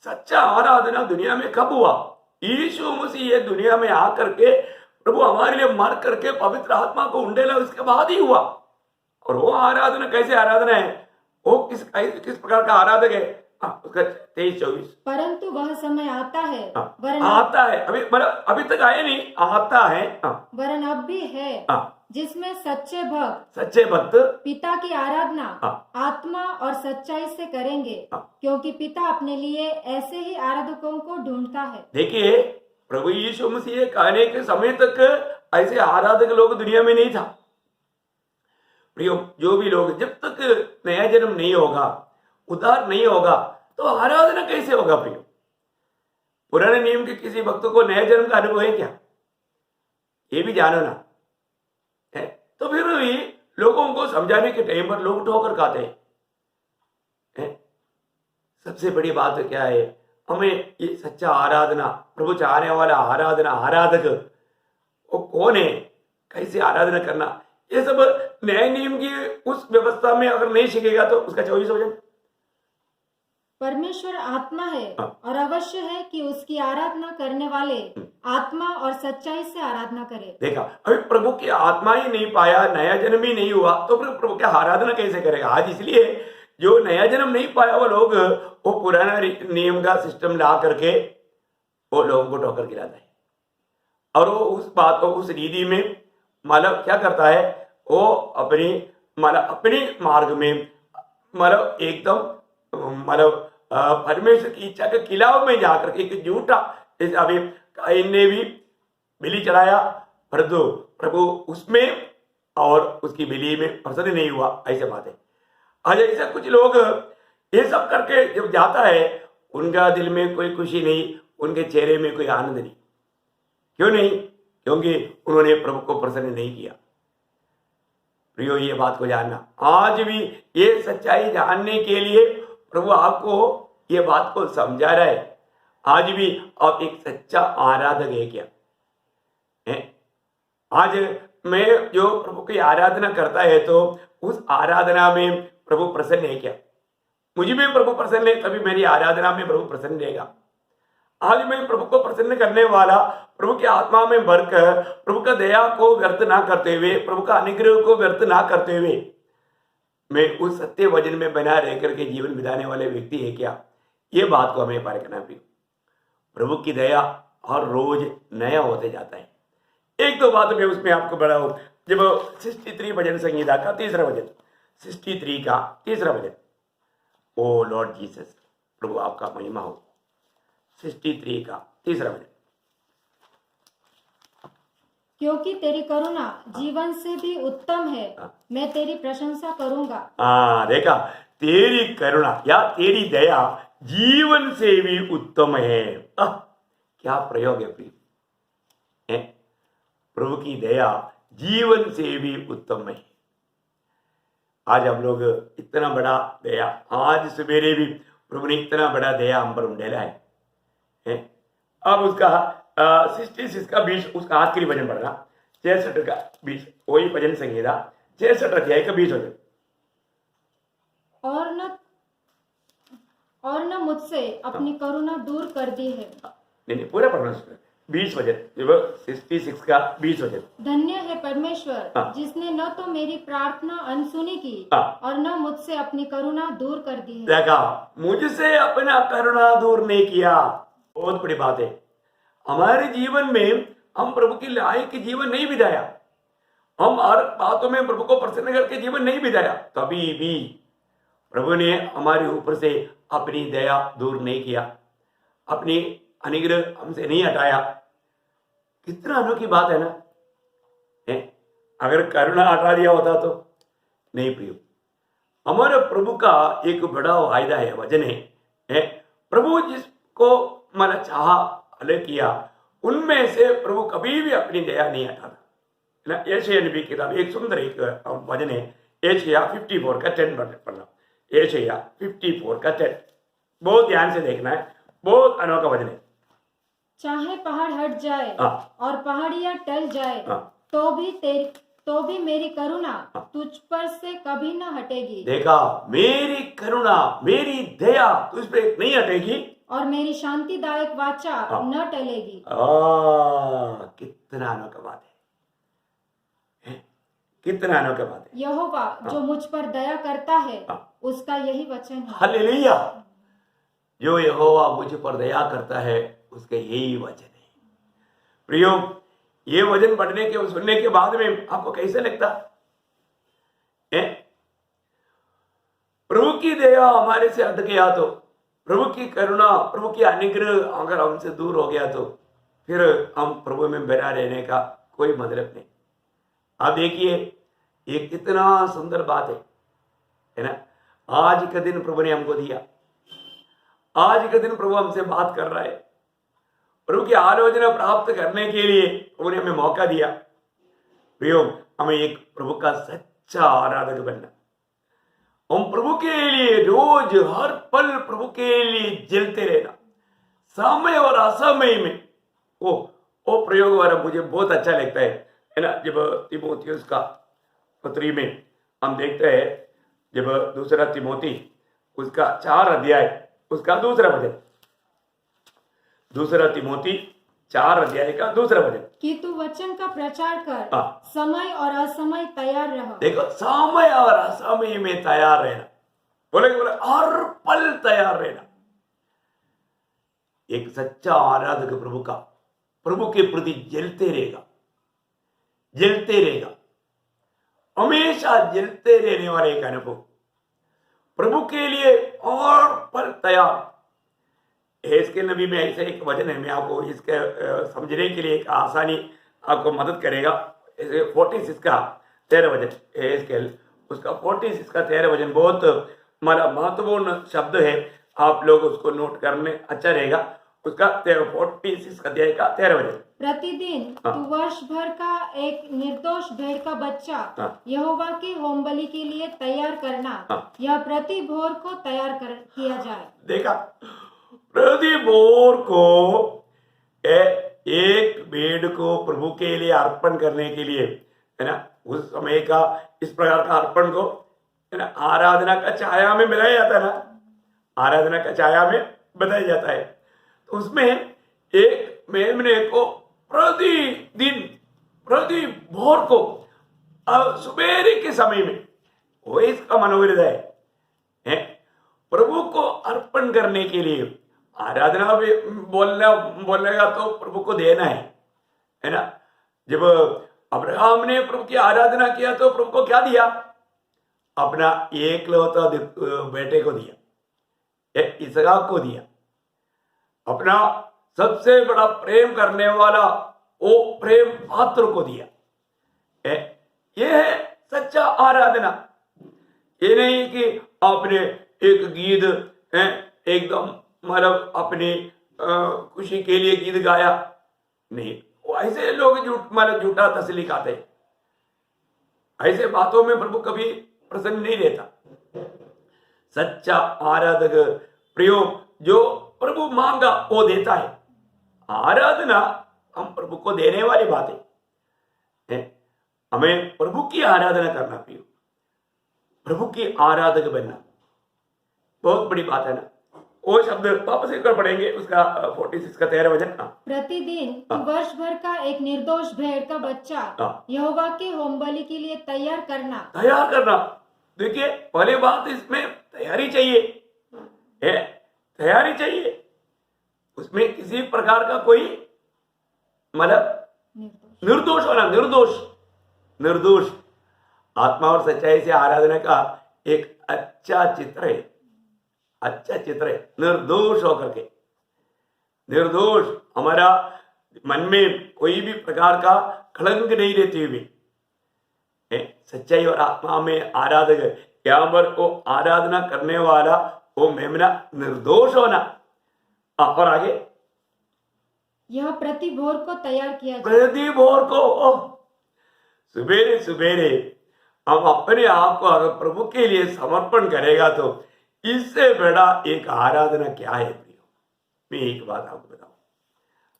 सच्चा आराधना दुनिया में कब हुआ? यीशु मसीह ये दुनिया में आकर के प्रभु हमारे लिए मर करके पवित्र आत्मा को उंडेला, उसके बाद ही हुआ। और वो आराधना कैसे आराधना है, वो किस प्रकार का आराधक है? उसका 23-24। परंतु वह समय आता है, वरन आता है, अभी तक आया नहीं, आता है, वरन अब भी है, जिसमें सच्चे भक्त पिता की आराधना आत्मा और सच्चाई से करेंगे, क्योंकि पिता अपने लिए ऐसे ही आराधकों को ढूंढता है। देखिए, प्रभु यीशु मसीह आने के समय तक ऐसे आराधक लोग दुनिया में नहीं था। प्रियो, जो भी लोग, जब तक नया जन्म नहीं होगा, उद्धार नहीं होगा, तो आराधना कैसे होगा? प्रियो, पुराने नियम के किसी भक्त को नया जन्म का अनुभव है क्या? ये भी जानो ना है। तो फिर भी लोगों को समझाने के टाइम पर लोग ठोकर खाते हैं। सबसे बड़ी बात तो क्या है, हमें ये सच्चा आराधना, प्रभु चाहने वाला आराधना, आराधक वो कौन है, कैसे आराधना करना, ये सब नए नियम की उस व्यवस्था में अगर नहीं सीखेगा तो उसका 24 हो जाए। परमेश्वर आत्मा है और अवश्य है कि उसकी आराधना करने वाले आत्मा और सच्चाई से आराधना करे। देखा, अभी प्रभु की आत्मा ही नहीं पाया, नया जन्म ही नहीं हुआ, तो फिर प्रभु की आराधना कैसे करेगा? आज इसलिए जो नया जन्म नहीं पाया वो लोग वो पुराना नियम का सिस्टम ला करके वो लोगों को ठोकर गिराता है, और वो उस बात को, उस रीति में मतलब क्या करता है, वो अपनी मार्ग में एकदम परमेश्वर की इच्छा के खिलाफ में जाकर के एक झूठा, अभी काइन ने भी बलि चढ़ाया, परंतु प्रभु उसमें और उसकी बलि में प्रसन्न नहीं हुआ, ऐसे बात है। आज ऐसा कुछ लोग ये सब करके जब जाता है, उनका दिल में कोई खुशी नहीं, उनके चेहरे में कोई आनंद नहीं। क्यों नहीं? क्योंकि उन्होंने प्रभु को प्रसन्न नहीं किया। प्रियो, ये बात को जानना, आज भी ये सच्चाई जानने के लिए प्रभु आपको ये बात को समझा रहा है। आज भी आप एक सच्चा आराधक है क्या? आज मैं जो प्रभु की आराधना करता है, तो उस आराधना में प्रभु प्रसन्न है क्या? मुझे में प्रभु प्रसन्न है, तभी मेरी आराधना में प्रभु प्रसन्न रहेगा। आज मैं प्रभु को प्रसन्न करने वाला, प्रभु की आत्मा में भरकर प्रभु का दया को व्यर्थ ना करते हुए, प्रभु का अनुग्रह को व्यर्थ ना करते हुए मैं उस सत्य वचन में बना रह करके जीवन बिताने वाले व्यक्ति है क्या? ये बात को हमें पार करना भी। प्रभु की दया हर रोज नया होते जाता है। एक दो बात मैं उसमें आपको बढ़ाऊं, जब 63 भजन संगीता का तीसरा भजन, 63 का तीसरा भजन, ओ लॉर्ड जीसस, प्रभु आपका महिमा हो। 63 का तीसरा भजन, क्योंकि तेरी करुणा जीवन से भी उत्तम है, मैं तेरी प्रशंसा करूंगा। देखा, तेरी करुणा या तेरी दया जीवन से भी उत्तम है। क्या प्रयोग है प्रिय, प्रभु की दया जीवन से भी उत्तम है। आज हम लोग इतना बड़ा दया, आज सवेरे भी प्रभु ने इतना बड़ा दया हम पर उंडेला है। अब उसका 66 का 20, उसका आखिरी भजन पढ़ना, 66 का 20, वही भजन संगीता 66 अध्याय का 20 भजन। और न मुझसे अपनी करुणा दूर कर दी है। नहीं, पूरा पढ़ना, 20 भजन, 66 का 20 भजन। धन्य है परमेश्वर, जिसने न तो मेरी प्रार्थना अनसुनी की और न मुझसे अपनी करुणा दूर कर दी है। देखा, मुझसे अपना करुणा दूर नहीं किया। बहुत बड़ी बात है। हमारे जीवन में हम प्रभु की लायक जीवन नहीं बिताया, हम हर बातों में प्रभु को प्रसन्न करके जीवन नहीं बिताया, तभी भी प्रभु ने हमारे ऊपर से अपनी दया दूर नहीं किया, अपनी अनुग्रह हमसे नहीं हटाया। कितना अनोखी बात है ना। अगर करुणा हटा दिया होता तो नहीं प्रियो। हमारे प्रभु का एक बड़ा वायदा है, वचन है, प्रभु जिसको मैंने चाहा अलग किया, उनमें से प्रभु कभी भी अपनी दया नहीं हटाता। यशायाह नबी की किताब एक सुंदर एक वचन है, यशायाह 54 का 10 पढ़ना, यशायाह 54 का 10, बहुत ध्यान से देखना है, बहुत अनोखा वचन है। चाहे पहाड़ हट जाए और पहाड़ियां टल जाए, तो भी मेरी करुणा तुझ पर से कभी न हटेगी। देखा, मेरी करुणा, मेरी दया तुझ पे नहीं हटेगी, और मेरी शांतिदायक वाचा न टलेगी। कितना अनोखा बात है, कितना अनोखा बात है। यहोवा जो मुझ पर दया करता है उसका यही वचन है। हालेलुया। जो यहोवा मुझ पर दया करता है उसके यही वचन है। प्रियो, ये वचन पढ़ने के सुनने के बाद में आपको कैसे लगता है? प्रभु की दया हमारे से हट गया तो, प्रभु की करुणा, प्रभु की अनुग्रह अगर हमसे दूर हो गया तो फिर हम प्रभु में बना रहने का कोई मतलब नहीं। आप देखिए, ये कितना सुंदर बात है ना। आज का दिन प्रभु ने हमको दिया, आज का दिन प्रभु हमसे बात कर रहा है। प्रभु की आलोचना प्राप्त करने के लिए प्रभु ने हमें मौका दिया। प्रियो, हमें एक प्रभु का सच्चा आराधक बनना, हम प्रभु के लिए रोज हर पल प्रभु के लिए जलते रहना, समय और असमय में। वो प्रयोग वाला मुझे बहुत अच्छा लगता है ना। जब तिमोथियुस का पत्री में हम देखते हैं, जब दूसरा तिमोथी उसका 4 अध्याय उसका दूसरा वचन, दूसरा तिमोथी 4 अध्याय का दूसरा वचन, कि तू वचन का प्रचार कर, समय और असमय तैयार रह। देखो, समय और असमय में तैयार रहना, बोले हर पल तैयार रहना। एक सच्चा आराधक प्रभु का, प्रभु के प्रति जलते रहेगा, जलते रहेगा, हमेशा जलते रहने वाले एक अनुभव, प्रभु के लिए और पल तैयार। इसके नबी में ऐसे एक वचन है, मैं आपको इसके समझने के लिए एक आसानी आपको मदद करेगा। 46 का 13 वचन, इसके उसका 46 का 13 वचन बहुत हमारा महत्वपूर्ण शब्द है। आप लोग उसको नोट करने अच्छा रहेगा। उसका 46 अध्याय का 13 वचन, प्रतिदिन तू वर्ष भर का एक निर्दोष भेड़ का बच्चा यहोवा की होमबलि के लिए तैयार करना, यह प्रति भोर को तैयार किया जाए। देखा, प्रति भोर को एक भेड़ को प्रभु के लिए अर्पण करने के लिए, है ना, उस समय का इस प्रकार का अर्पण को, है ना, आराधना का छाया में बताया जाता है ना, आराधना का छाया में बताया जाता है। तो उसमें एक मेमने को प्रतिदिन प्रति भोर को सुबेरे के समय में, वो इसका मनोहृदय है, प्रभु को अर्पण करने के लिए। आराधना भी बोलेगा तो प्रभु को देना है ना। जब अब्राहम ने प्रभु की आराधना किया तो प्रभु को क्या दिया? अपना एकलौता बेटे को दिया, इसहाक को दिया, अपना सबसे बड़ा प्रेम करने वाला वो प्रेम पात्र को दिया। ये है सच्चा आराधना। ये नहीं कि आपने एक गीत एकदम मतलब अपनी खुशी के लिए गीत गाया, नहीं। ऐसे लोग झूठा तसली खाते, ऐसे बातों में प्रभु कभी प्रसन्न नहीं रहता। सच्चा आराधक प्रियो, जो प्रभु मांगा वो देता है। आराधना हम प्रभु को देने वाली बात है। हमें प्रभु की आराधना करना, प्रियो, प्रभु की आराधक बनना बहुत बड़ी बात है ना। वो शब्द वापस एक बार पढ़ेंगे, उसका 46 का 13 वचन। प्रतिदिन वर्ष भर का एक निर्दोष भेड़ का बच्चा यहोवा के होमबलि के लिए तैयार करना, तैयार करना। देखिए, पहली बात इसमें तैयारी चाहिए, तैयारी चाहिए। उसमें किसी प्रकार का कोई मतलब निर्दोष होना, निर्दोष आत्मा और सच्चाई से आराधना का एक अच्छा चित्र है, अच्छा चित्र है। निर्दोष होकर के, निर्दोष, हमारा मन में कोई भी प्रकार का कलंक नहीं रहती हुई, सच्चाई और आत्मा में आराधक, यहाँ पर वो आराधना करने वाला वो मेमना निर्दोष होना। और आगे, यह प्रति भोर को तैयार किया जाए। प्रति भोर को सुबेरे सुबेरे हम अपने आप को अगर प्रभु के लिए समर्पण करेगा तो इससे बड़ा एक आराधना क्या है प्रियो। मैं एक बात आपको बताऊं,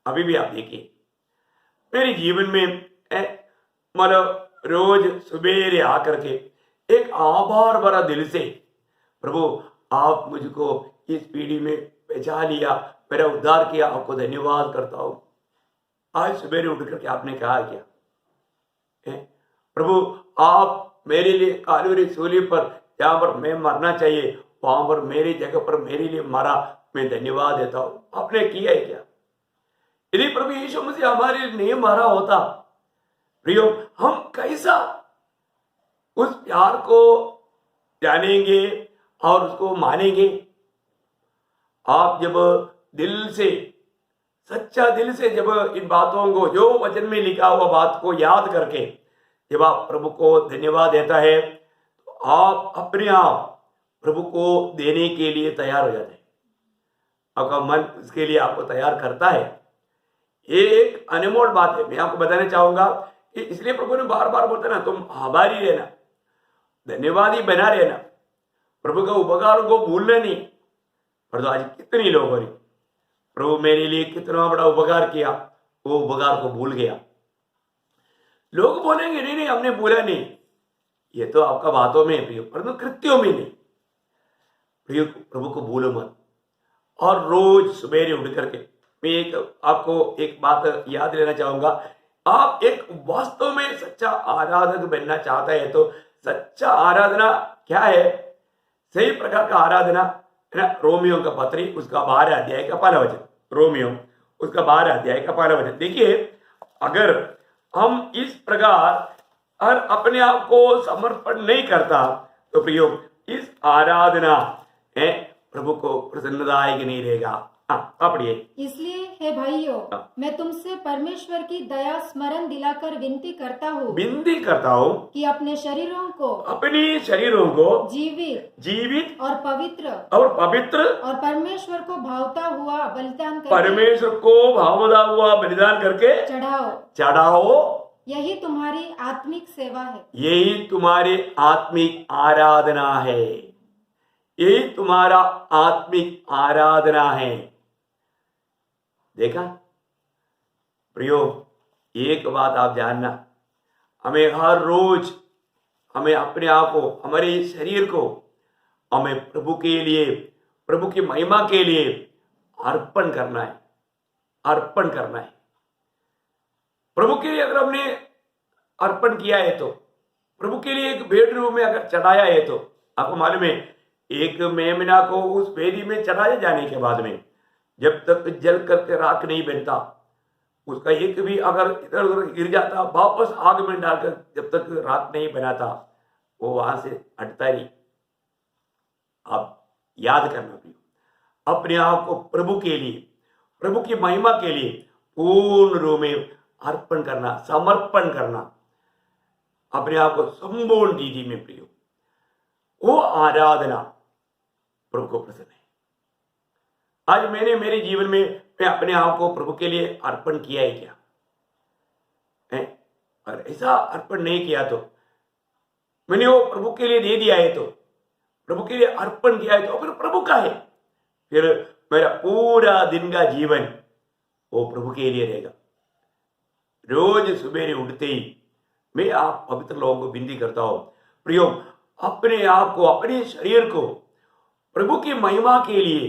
अभी भी आप देखिए मेरे जीवन में मतलब रोज सुबेरे आकर के एक आभार भरा दिल से, प्रभु आप मुझको इस पीढ़ी में बचा लिया, मेरा उद्धार किया, आपको धन्यवाद करता हूं। आज सवेरे उठ करके आपने कहा क्या? प्रभु आप मेरे लिए कालवरी सूली पर, जहां पर मैं मरना चाहिए वहां पर मेरी जगह पर मेरे लिए मरा, मैं धन्यवाद देता हूं। आपने किया है क्या? यदि प्रभु यीशु मसीह हमारे लिए नहीं मरा होता, प्रियो, हम कैसा उस प्यार को जानेंगे और उसको मानेंगे? आप जब दिल से, सच्चा दिल से जब इन बातों को, जो वचन में लिखा हुआ बात को याद करके जब आप प्रभु को धन्यवाद देता है, तो आप अपने आप प्रभु को देने के लिए तैयार हो जाते हैं। आपका मन उसके लिए आपको तैयार करता है। ये एक अनमोल बात है। मैं आपको बताना चाहूंगा कि इसलिए प्रभु ने बार बार बोलता ना, तुम आभारी रहना, धन्यवादी बना रहना, प्रभु का उपकार को भूलना नहीं। पर तो आज कितनी लोगों ने प्रभु मेरे लिए कितना बड़ा उपकार किया, वो उपकार को भूल गया। लोग बोलेंगे नहीं नहीं हमने भूला नहीं, ये तो आपका बातों में है प्रियो, परंतु कृत्यों में नहीं। प्रियो, प्रभु को भूलो मत। और रोज सवेरे उठ करके मैं आपको एक बात याद लेना चाहूंगा। आप एक वास्तव में सच्चा आराधक बनना चाहता है तो सच्चा आराधना क्या है? सही प्रकार का आराधना है ना। रोमियो का पत्री उसका 12 अध्याय का 1 वचन, रोमियो उसका 12 अध्याय का 1 वचन देखिए। अगर हम इस प्रकार और अपने आप को समर्पण नहीं करता तो प्रियो, इस आराधना है प्रभु को प्रसन्नदायक नहीं रहेगा। पढ़िए। इसलिए हे भाइयों, मैं तुमसे परमेश्वर की दया स्मरण दिलाकर विनती करता हूँ कि अपने शरीरों को जीवित और पवित्र और परमेश्वर को भावता हुआ बलिदान करके चढ़ाओ। यही तुम्हारी आत्मिक सेवा है। यही तुम्हारी आत्मिक आराधना है। यही तुम्हारा आत्मिक आराधना है। देखा प्रियो, एक बात आप जानना, हमें हर रोज हमें अपने आप को, हमारे शरीर को हमें प्रभु के लिए, प्रभु की महिमा के लिए अर्पण करना है। अर्पण करना है प्रभु के लिए। अगर हमने अर्पण किया है तो, प्रभु के लिए एक भेंट रूप में अगर चढ़ाया है तो, आपको मालूम है एक मेमना को उस वेदी में चढ़ाए जाने के बाद में जब तक जल करके राख नहीं बनता, उसका एक भी अगर इधर उधर गिर जाता, वापस आग में डालकर जब तक राख नहीं बनाता, वो वहां से हटता नहीं। आप याद करना प्रियो, अपने आप को प्रभु के लिए, प्रभु की महिमा के लिए पूर्ण रूप में अर्पण करना, समर्पण करना, अपने आप को संपूर्ण रीति में प्रियो, वो आराधना प्रभु को पसंद है। आज मैंने मेरे जीवन में मैं अपने आप को प्रभु के लिए अर्पण किया है क्या? और ऐसा अर्पण नहीं किया तो, मैंने वो प्रभु के लिए दे दिया है तो, प्रभु के लिए अर्पण किया है तो फिर प्रभु का है, फिर मेरा पूरा दिन का जीवन वो प्रभु के लिए रहेगा। रोज सुबह उठते ही मैं आप पवित्र लोगों को विनती करता हूं, प्रियो, अपने आप को, अपने शरीर को प्रभु की महिमा के लिए,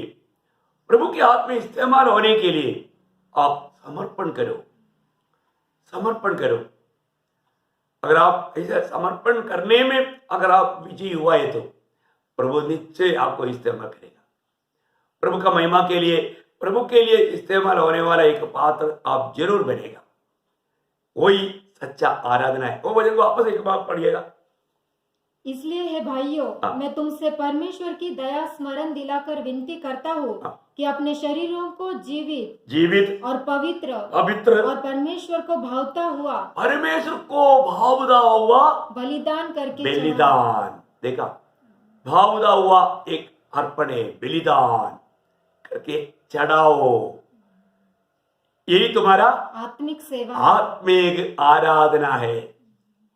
प्रभु के हाथ में इस्तेमाल होने के लिए आप समर्पण करो। समर्पण करो। अगर आप ऐसा समर्पण करने में अगर आप विजयी हुआ है तो प्रभु निश्चय आपको इस्तेमाल करेगा। प्रभु का महिमा के लिए, प्रभु के लिए इस्तेमाल होने वाला एक पात्र आप जरूर बनेगा। वही सच्चा आराधना है। वो वचन को वापस एक बार पढ़िएगा। इसलिए हे भाइयों, मैं तुमसे परमेश्वर की दया स्मरण दिलाकर विनती करता हूँ कि अपने शरीरों को जीवित और पवित्र और परमेश्वर को भावता हुआ बलिदान करके बलिदान। देखा, भावता हुआ एक अर्पण है, बलिदान करके चढ़ाओ। यही तुम्हारा आत्मिक सेवा, आत्मिक आराधना है।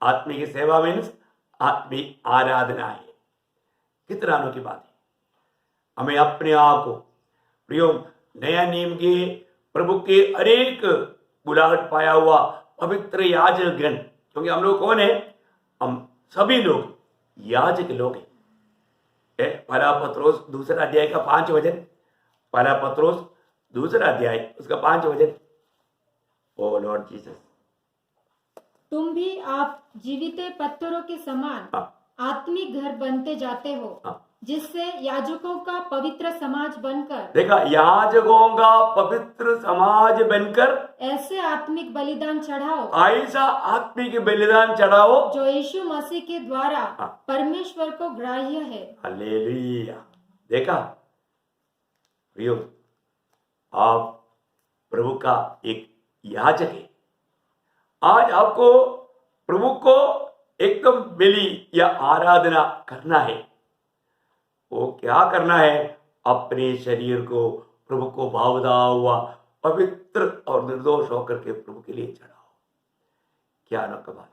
आत्मिक सेवा मीन्स आत्मिक आराधना है। कितना अनोखी बात है। हमें अपने आप को प्रियो, नया नियम के प्रभु के अनेक बुलाहट पाया हुआ पवित्र याजक गण, क्योंकि हम लोग कौन है? हम सभी लोग याजक लोग हैं। पहला पत्रोस 2 अध्याय का 5 वचन, पहला पत्रोस दूसरा अध्याय उसका 5 वचन। ओ लॉर्ड जीसस। तुम भी आप जीवित पत्थरों के समान आत्मिक घर बनते जाते हो, जिससे याजकों का पवित्र समाज बनकर, देखा, याजकों का पवित्र समाज बनकर ऐसे आत्मिक बलिदान चढ़ाओ, ऐसा आत्मिक बलिदान चढ़ाओ जो यीशु मसीह के द्वारा परमेश्वर को ग्राह्य है। हालेलुया। देखा प्रियो, आप प्रभु का एक याजक है। आज आपको प्रभु को एकदम बलि या आराधना करना है। वो क्या करना है? अपने शरीर को प्रभु को भावदा हुआ पवित्र और निर्दोष होकर के प्रभु के लिए चढ़ाओ। क्या अनोखा बात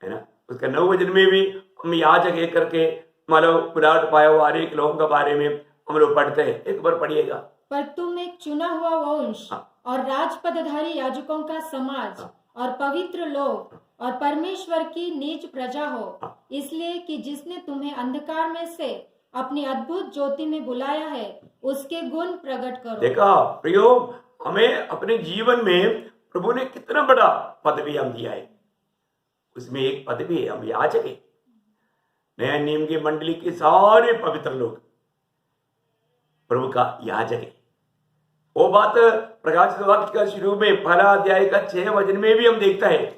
है ना? उसका 9 वचन में भी हम याजक एक करके मतलब विराट पाया हुआ अनेक लोगों के बारे में हम लोग पढ़ते हैं। एक बार पढ़िएगा। पर तुम एक चुना हुआ वंश और राजपदधारी याजकों का समाज और पवित्र लोग और परमेश्वर की निज प्रजा हो, इसलिए कि जिसने तुम्हें अंधकार में से अपनी अद्भुत ज्योति में बुलाया है, उसके गुण प्रकट करो। देखा प्रियो, हमें अपने जीवन में प्रभु ने कितना बड़ा पदवी हम दिया है। उसमें एक पदवी है, हम याजक है। नया नियम की मंडली के सारे पवित्र लोग प्रभु का याजक है। वो बात प्रकाशित वाक्य का शुरू में पहला अध्याय का 6 वचन में भी हम देखता है।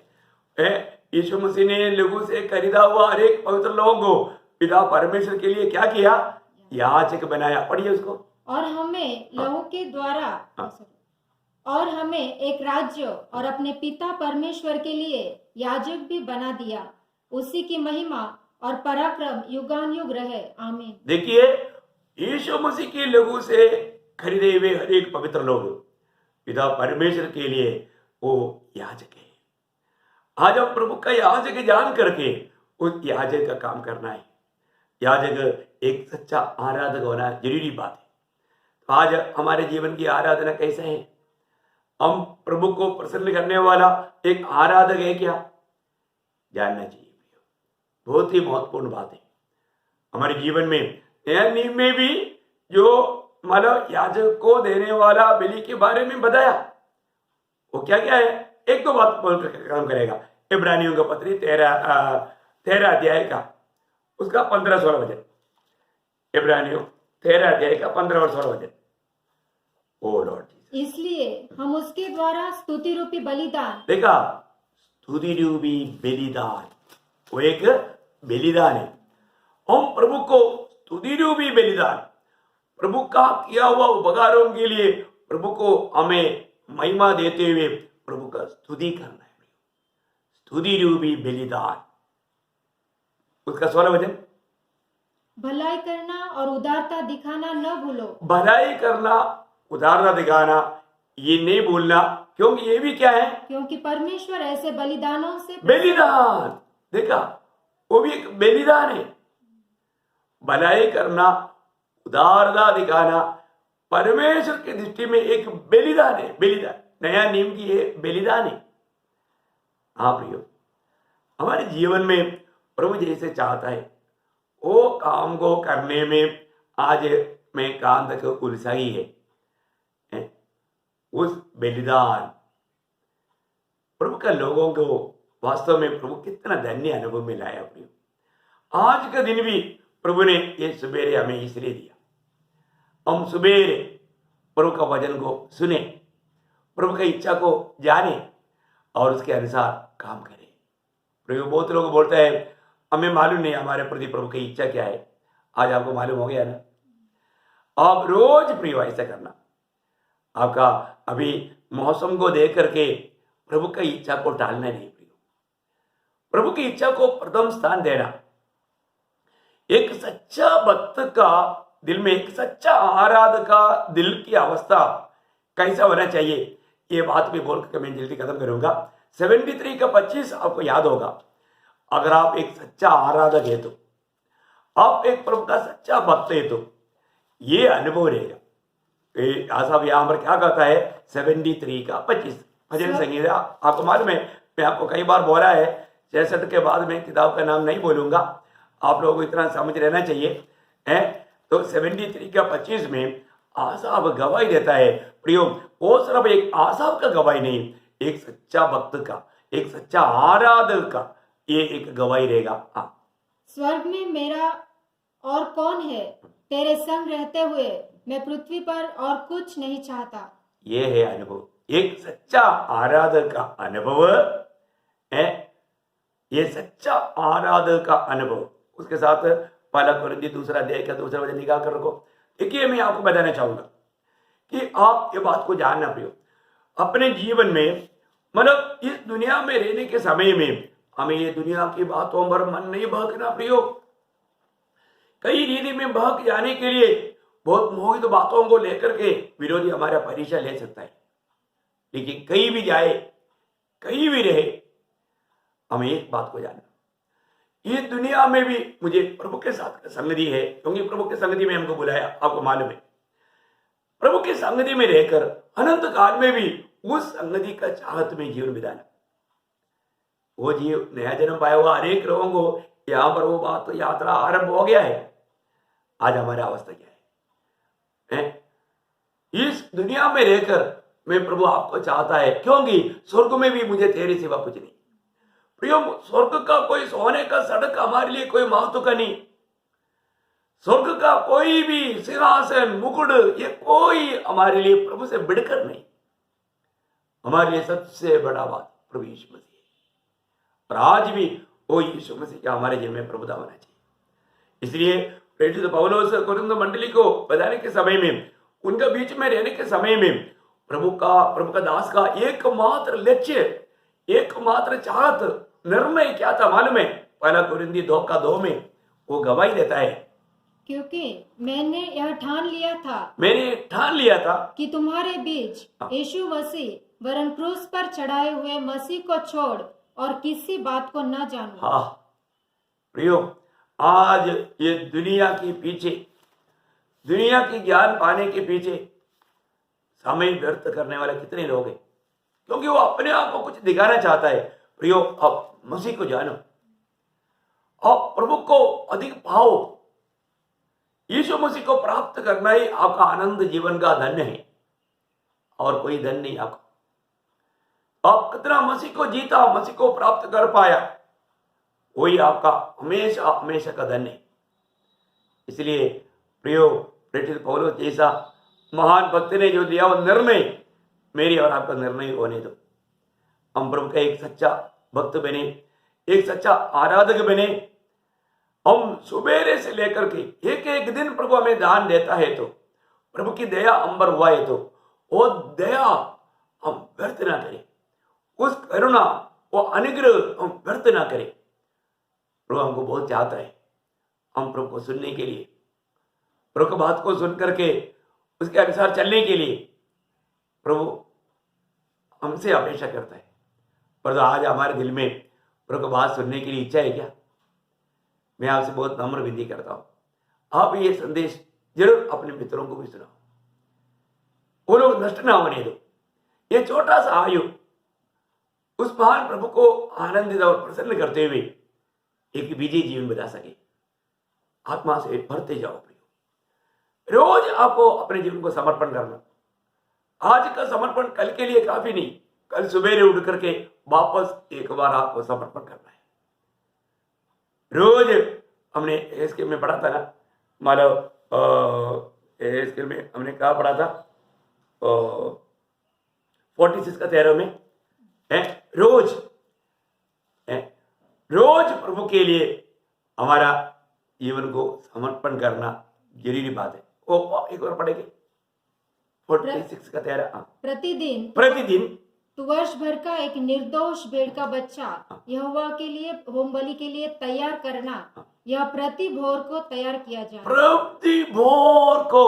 यीशु मसीह ने लोगों से खरीदा हुआ हर एक पवित्र लोगों को पिता परमेश्वर के लिए क्या किया? याजक बनाया। पढ़िए उसको। और हमें लहू के द्वारा और हमें एक राज्य और अपने पिता परमेश्वर के लिए याजक भी बना दिया। उसी की महिमा और पराक्रम युगानुयुग रहे। आमीन। देखिए, यीशु मसीह के लहू से खरीदे हुए हर एक पवित्र लोग पिता परमेश्वर के लिए वो याजक है। आज हम प्रभु का याजक जान करके उस याजक का काम करना है। याजक एक सच्चा आराधक होना जरूरी बात है। तो आज हमारे जीवन की आराधना कैसे है? हम प्रभु को प्रसन्न करने वाला एक आराधक है क्या? जानना चाहिए। बहुत ही महत्वपूर्ण बात है हमारे जीवन में। नया नियम में भी जो मतलब याजक को देने वाला बलि के बारे में बताया, वो क्या क्या है? एक तो बात बोल कर काम करेगा। इब्रानियों का पत्री 13 अध्याय का उसका 15-16 वचन। इब्रानियों 13 अध्याय का 15 और 16 वचन। ओ लॉर्ड जीसस। इसलिए हम उसके द्वारा स्तुति रूपी बलिदान, देखा, स्तुति रूपी बलिदान, वो एक बलिदान है। हम प्रभु को स्तुति रूपी बलिदान, प्रभु का किया हुआ उपकारों के लिए प्रभु को हमें महिमा देते हुए प्रभु का स्तुति करना है। स्तुति रूपी बलिदान, उसका 16 वचन। भलाई करना और उदारता दिखाना न भूलो। भलाई करना, उदारता दिखाना, ये नहीं भूलना, क्योंकि ये भी क्या है? क्योंकि परमेश्वर ऐसे बलिदानों से बलिदान। देखा, वो भी एक बलिदान है। भलाई करना, उदारता दिखाना परमेश्वर की दृष्टि में एक बलिदान है। बलिदान नया नियम की ये बलिदान है। हाँ प्रियो, हमारे जीवन में प्रभु जैसे चाहता है वो काम को करने में आज में काम तक उलझाई है। उस बलिदान प्रभु का लोगों को वास्तव में प्रभु कितना धन्य अनुभव में लाया। प्रियो, आज का दिन भी प्रभु ने ये सुबेरे हमें इसलिए दिया। हम सुबेरे प्रभु का वचन को सुने, प्रभु की इच्छा को जाने और उसके अनुसार काम करें। प्रभु बहुत लोग बोलते हैं हमें मालूम नहीं हमारे प्रति प्रभु की इच्छा क्या है। आज आपको मालूम हो गया ना। आप रोज प्रिय ऐसा करना। आपका अभी मौसम को देख करके प्रभु की इच्छा को टालना नहीं। प्रभु की इच्छा को प्रथम स्थान देना। एक सच्चा भक्त का दिल में, एक सच्चा आराधक का दिल की अवस्था कैसा होना चाहिए, ये बात भी बोल कर मैं जल्दी खत्म करूंगा। 73 का 25 आपको याद होगा। अगर आप एक सच्चा आराधक है तो, आप एक प्रभु का सच्चा भक्त है तो ये अनुभव रहेगा। आसाफ यहाँ पर क्या कहता है? 73 का 25 भजन संगीता। आपको मालूम है, मैं आपको कई बार बोला है 66 के बाद मैं किताब का नाम नहीं बोलूंगा। आप लोगों को इतना समझ रहना चाहिए है। तो 73 का 25 में आसाफ गवाही देता है। प्रियो, वो सिर्फ एक आसाफ का गवाही नहीं, एक सच्चा भक्त का, एक सच्चा आराधक का ये एक गवाही रहेगा। हाँ, स्वर्ग में मेरा और कौन है? तेरे संग रहते हुए मैं पृथ्वी पर और कुछ नहीं चाहता। ये है अनुभव, एक सच्चा आराधक का अनुभव है। ये सच्चा आराधक का अनुभव, उसके साथ पहला कोरिन्थियों दूसरा अध्याय का दूसरा वचन निकाल कर रखो। देखिए, मैं आपको बताना चाहूंगा कि आप ये बात को जानना प्रियो, अपने जीवन में, मतलब इस दुनिया में रहने के समय में हमें ये दुनिया की बातों पर मन नहीं बहकना प्रियो। कई रीति में बहक जाने के लिए बहुत मोहित बातों को लेकर के विरोधी हमारा परिचय ले सकता है, लेकिन कहीं भी जाए, कहीं भी रहे, हमें एक बात को जानना, ये दुनिया में भी मुझे प्रभु के साथ संगति है, क्योंकि प्रभु के संगति में हमको बुलाया, आपको मालूम है। प्रभु की संगति में रहकर अनंत काल में भी उस संगति का चाहत में जीवन बिताना, वो जीव नया जन्म पाया हुआ अनेक लोगों को यहां पर वो बात तो यात्रा आरंभ हो गया है। आज हमारी अवस्था क्या है? इस दुनिया में रहकर मैं प्रभु आपको चाहता है, क्योंकि स्वर्ग में भी मुझे तेरे सिवा कुछ नहीं। प्रियो, स्वर्ग का कोई सोने का सड़क हमारे लिए कोई महत्व का नहीं, स्वर्ग का कोई भी सिंहासन मुकुट ये कोई हमारे लिए प्रभु से बढ़कर नहीं। हमारे लिए सबसे बड़ा बात प्रभु यीशु मसीह है, और आज भी वो यीशु मसीह का हमारे जीवन में प्रभुता होना चाहिए। इसलिए प्रेरित पौलुस कुरिन्थ मंडली को बताने के समय में, उनका बीच में रहने के समय में प्रभु का दास का एकमात्र लक्ष्य, एकमात्र चाहत, निर्णय क्या था मालूम है? पहला कुरिन्थी 2:2 में वो गवाही देता है, क्योंकि मैंने यह ठान लिया था कि तुम्हारे बीच यीशु मसीह वरन क्रूस पर चढ़ाए हुए मसीह को छोड़ और किसी बात को न जानूं। हाँ प्रियो, आज ये दुनिया के पीछे, दुनिया की ज्ञान पाने के पीछे समय व्यर्थ करने वाले कितने लोग हैं, क्योंकि वो अपने आप को कुछ दिखाना चाहता है। प्रियो, आप मसीह को जानो, आप प्रभु को अधिक पाओ। यीशु मसीह को प्राप्त करना ही आपका आनंद जीवन का धन है, और कोई धन नहीं आपका। आप कितना मसीह को जीता, मसीह को प्राप्त कर पाया, वही आपका हमेशा हमेशा का धन है। इसलिए प्रियो, प्रेरित पौलुस जैसा महान भक्त ने जो दिया वो निर्णय, मेरी और आपका निर्णय होने दो। हम प्रभु का एक सच्चा भक्त बने, एक सच्चा आराधक बने। हम सुबेरे से लेकर के एक एक दिन प्रभु हमें दान देता है, तो प्रभु की दया अंबर हुआ है, तो वो दया हम व्यर्थ ना करें, उस करुणा, वो अनुग्रह हम व्यर्थ ना करें। प्रभु हमको बहुत चाहता है, हम प्रभु को सुनने के लिए, प्रभु की बात को सुन करके उसके अनुसार चलने के लिए प्रभु हमसे अपेक्षा करता है। पर आज हमारे दिल में प्रभु की बात सुनने के लिए इच्छा है क्या? मैं आपसे बहुत नम्र विनती करता हूं, आप ये संदेश जरूर अपने मित्रों को भी सुनाओ, वो लोग नष्ट ना होने दो। ये छोटा सा आयु उस महान प्रभु को आनंदित और प्रसन्न करते हुए एक विजयी जीवन बिता सके। आत्मा से भरते जाओ प्रियो, रोज आपको अपने जीवन को समर्पण करना। आज का समर्पण कल के लिए काफी नहीं, कल सुबह उठ करके वापस एक बार आपको समर्पण करना है। रोज हमने स्किल में पढ़ा था ना, मानो स्किल में हमने कहा पढ़ा था 46 का 13 में है, रोज प्रभु के लिए हमारा जीवन को समर्पण करना जरूरी बात है। वो एक बार पढ़ेंगे 46 का 13। प्रतिदिन तो वर्ष भर का एक निर्दोष भेड़ का बच्चा यहोवा के लिए होम बलि के लिए तैयार करना, यह प्रति भोर को तैयार किया जाए। प्रति भोर को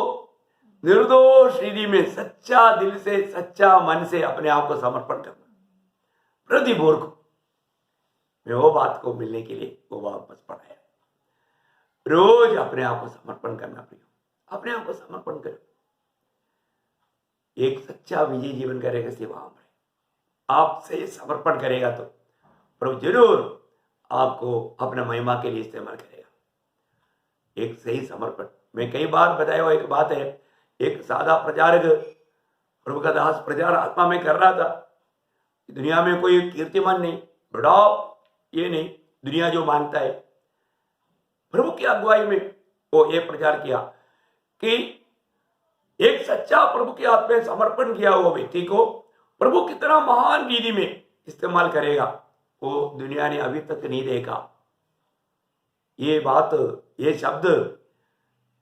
निर्दोष रीति में सच्चा दिल से, सच्चा मन से अपने आप को समर्पण करना, प्रति भोर को। मैं वो बात को मिलने के लिए वो वापस पढ़ाया, रोज अपने आप को समर्पण करना प्रियो, अपने आप को समर्पण करो। एक सच्चा विजय जीवन करेगा सेवा में, आपसे समर्पण करेगा तो प्रभु जरूर आपको अपना महिमा के लिए इस्तेमाल करेगा। एक सही समर्पण, मैं कई बार बताया हुआ एक बात है एक सादा प्रचारक प्रभु का दास प्रचार आत्मा में कर रहा था। दुनिया में कोई कीर्तिमान नहीं, बड़ा ये नहीं, दुनिया जो मानता है। प्रभु की अगुवाई में वो ये प्रचार किया कि एक सच्चा प्रभु के हाथ में समर्पण किया हुआ व्यक्ति को प्रभु कितना महान विधि में इस्तेमाल करेगा, वो दुनिया ने अभी तक नहीं देखा। ये बात, ये शब्द,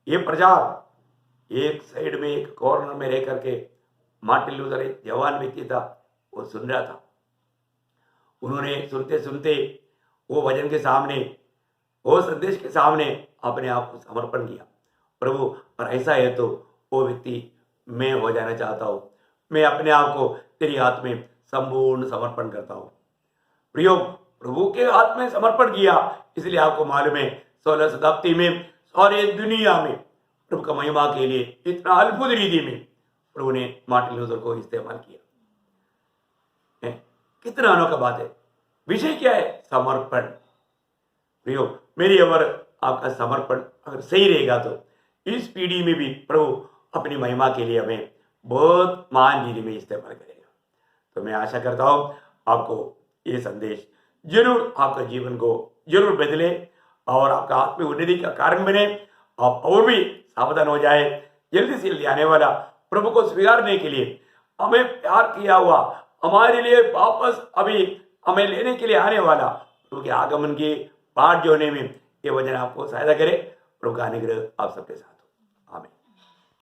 ये प्रचार एक साइड में, एक कॉर्नर में रह करके मार्टिन लूथर एक जवान व्यक्ति था, वो सुन रहा था। उन्होंने सुनते सुनते वो वचन के सामने, वो संदेश के सामने अपने आप को समर्पण किया। प्रभु, और ऐसा है तो वो व्यक्ति मैं हो जाना चाहता हूँ, मैं अपने आप को तेरी हाथ में संपूर्ण समर्पण करता हूँ। प्रियो, प्रभु के हाथ में समर्पण किया, इसलिए आपको मालूम है 16 शताब्दी में सारे दुनिया में प्रभु का महिमा के लिए इतना अद्भुत रीति में प्रभु ने मार्टिन लूथर को इस्तेमाल किया। कितना अनोखा बात है। विषय क्या है? समर्पण। प्रियो, मेरी और आपका समर्पण अगर सही रहेगा तो इस पीढ़ी में भी प्रभु अपनी महिमा के लिए हमें बहुत महान रीति में इस्तेमाल करेगा। तो मैं आशा करता हूं आपको ये संदेश जरूर आपका जीवन को जरूर बदले और आपका आत्मिक उन्नति का कारण बने। आप और भी सावधान हो जाए। जल्दी से जल्दी आने वाला प्रभु को स्वीकारने के लिए, हमें प्यार किया हुआ, हमारे लिए वापस अभी हमें लेने के लिए आने वाला प्रभु के आगमन की बाट जोड़ने में ये वचन आपको सहायता करे। प्रभु का अनुग्रह आप सबके साथ।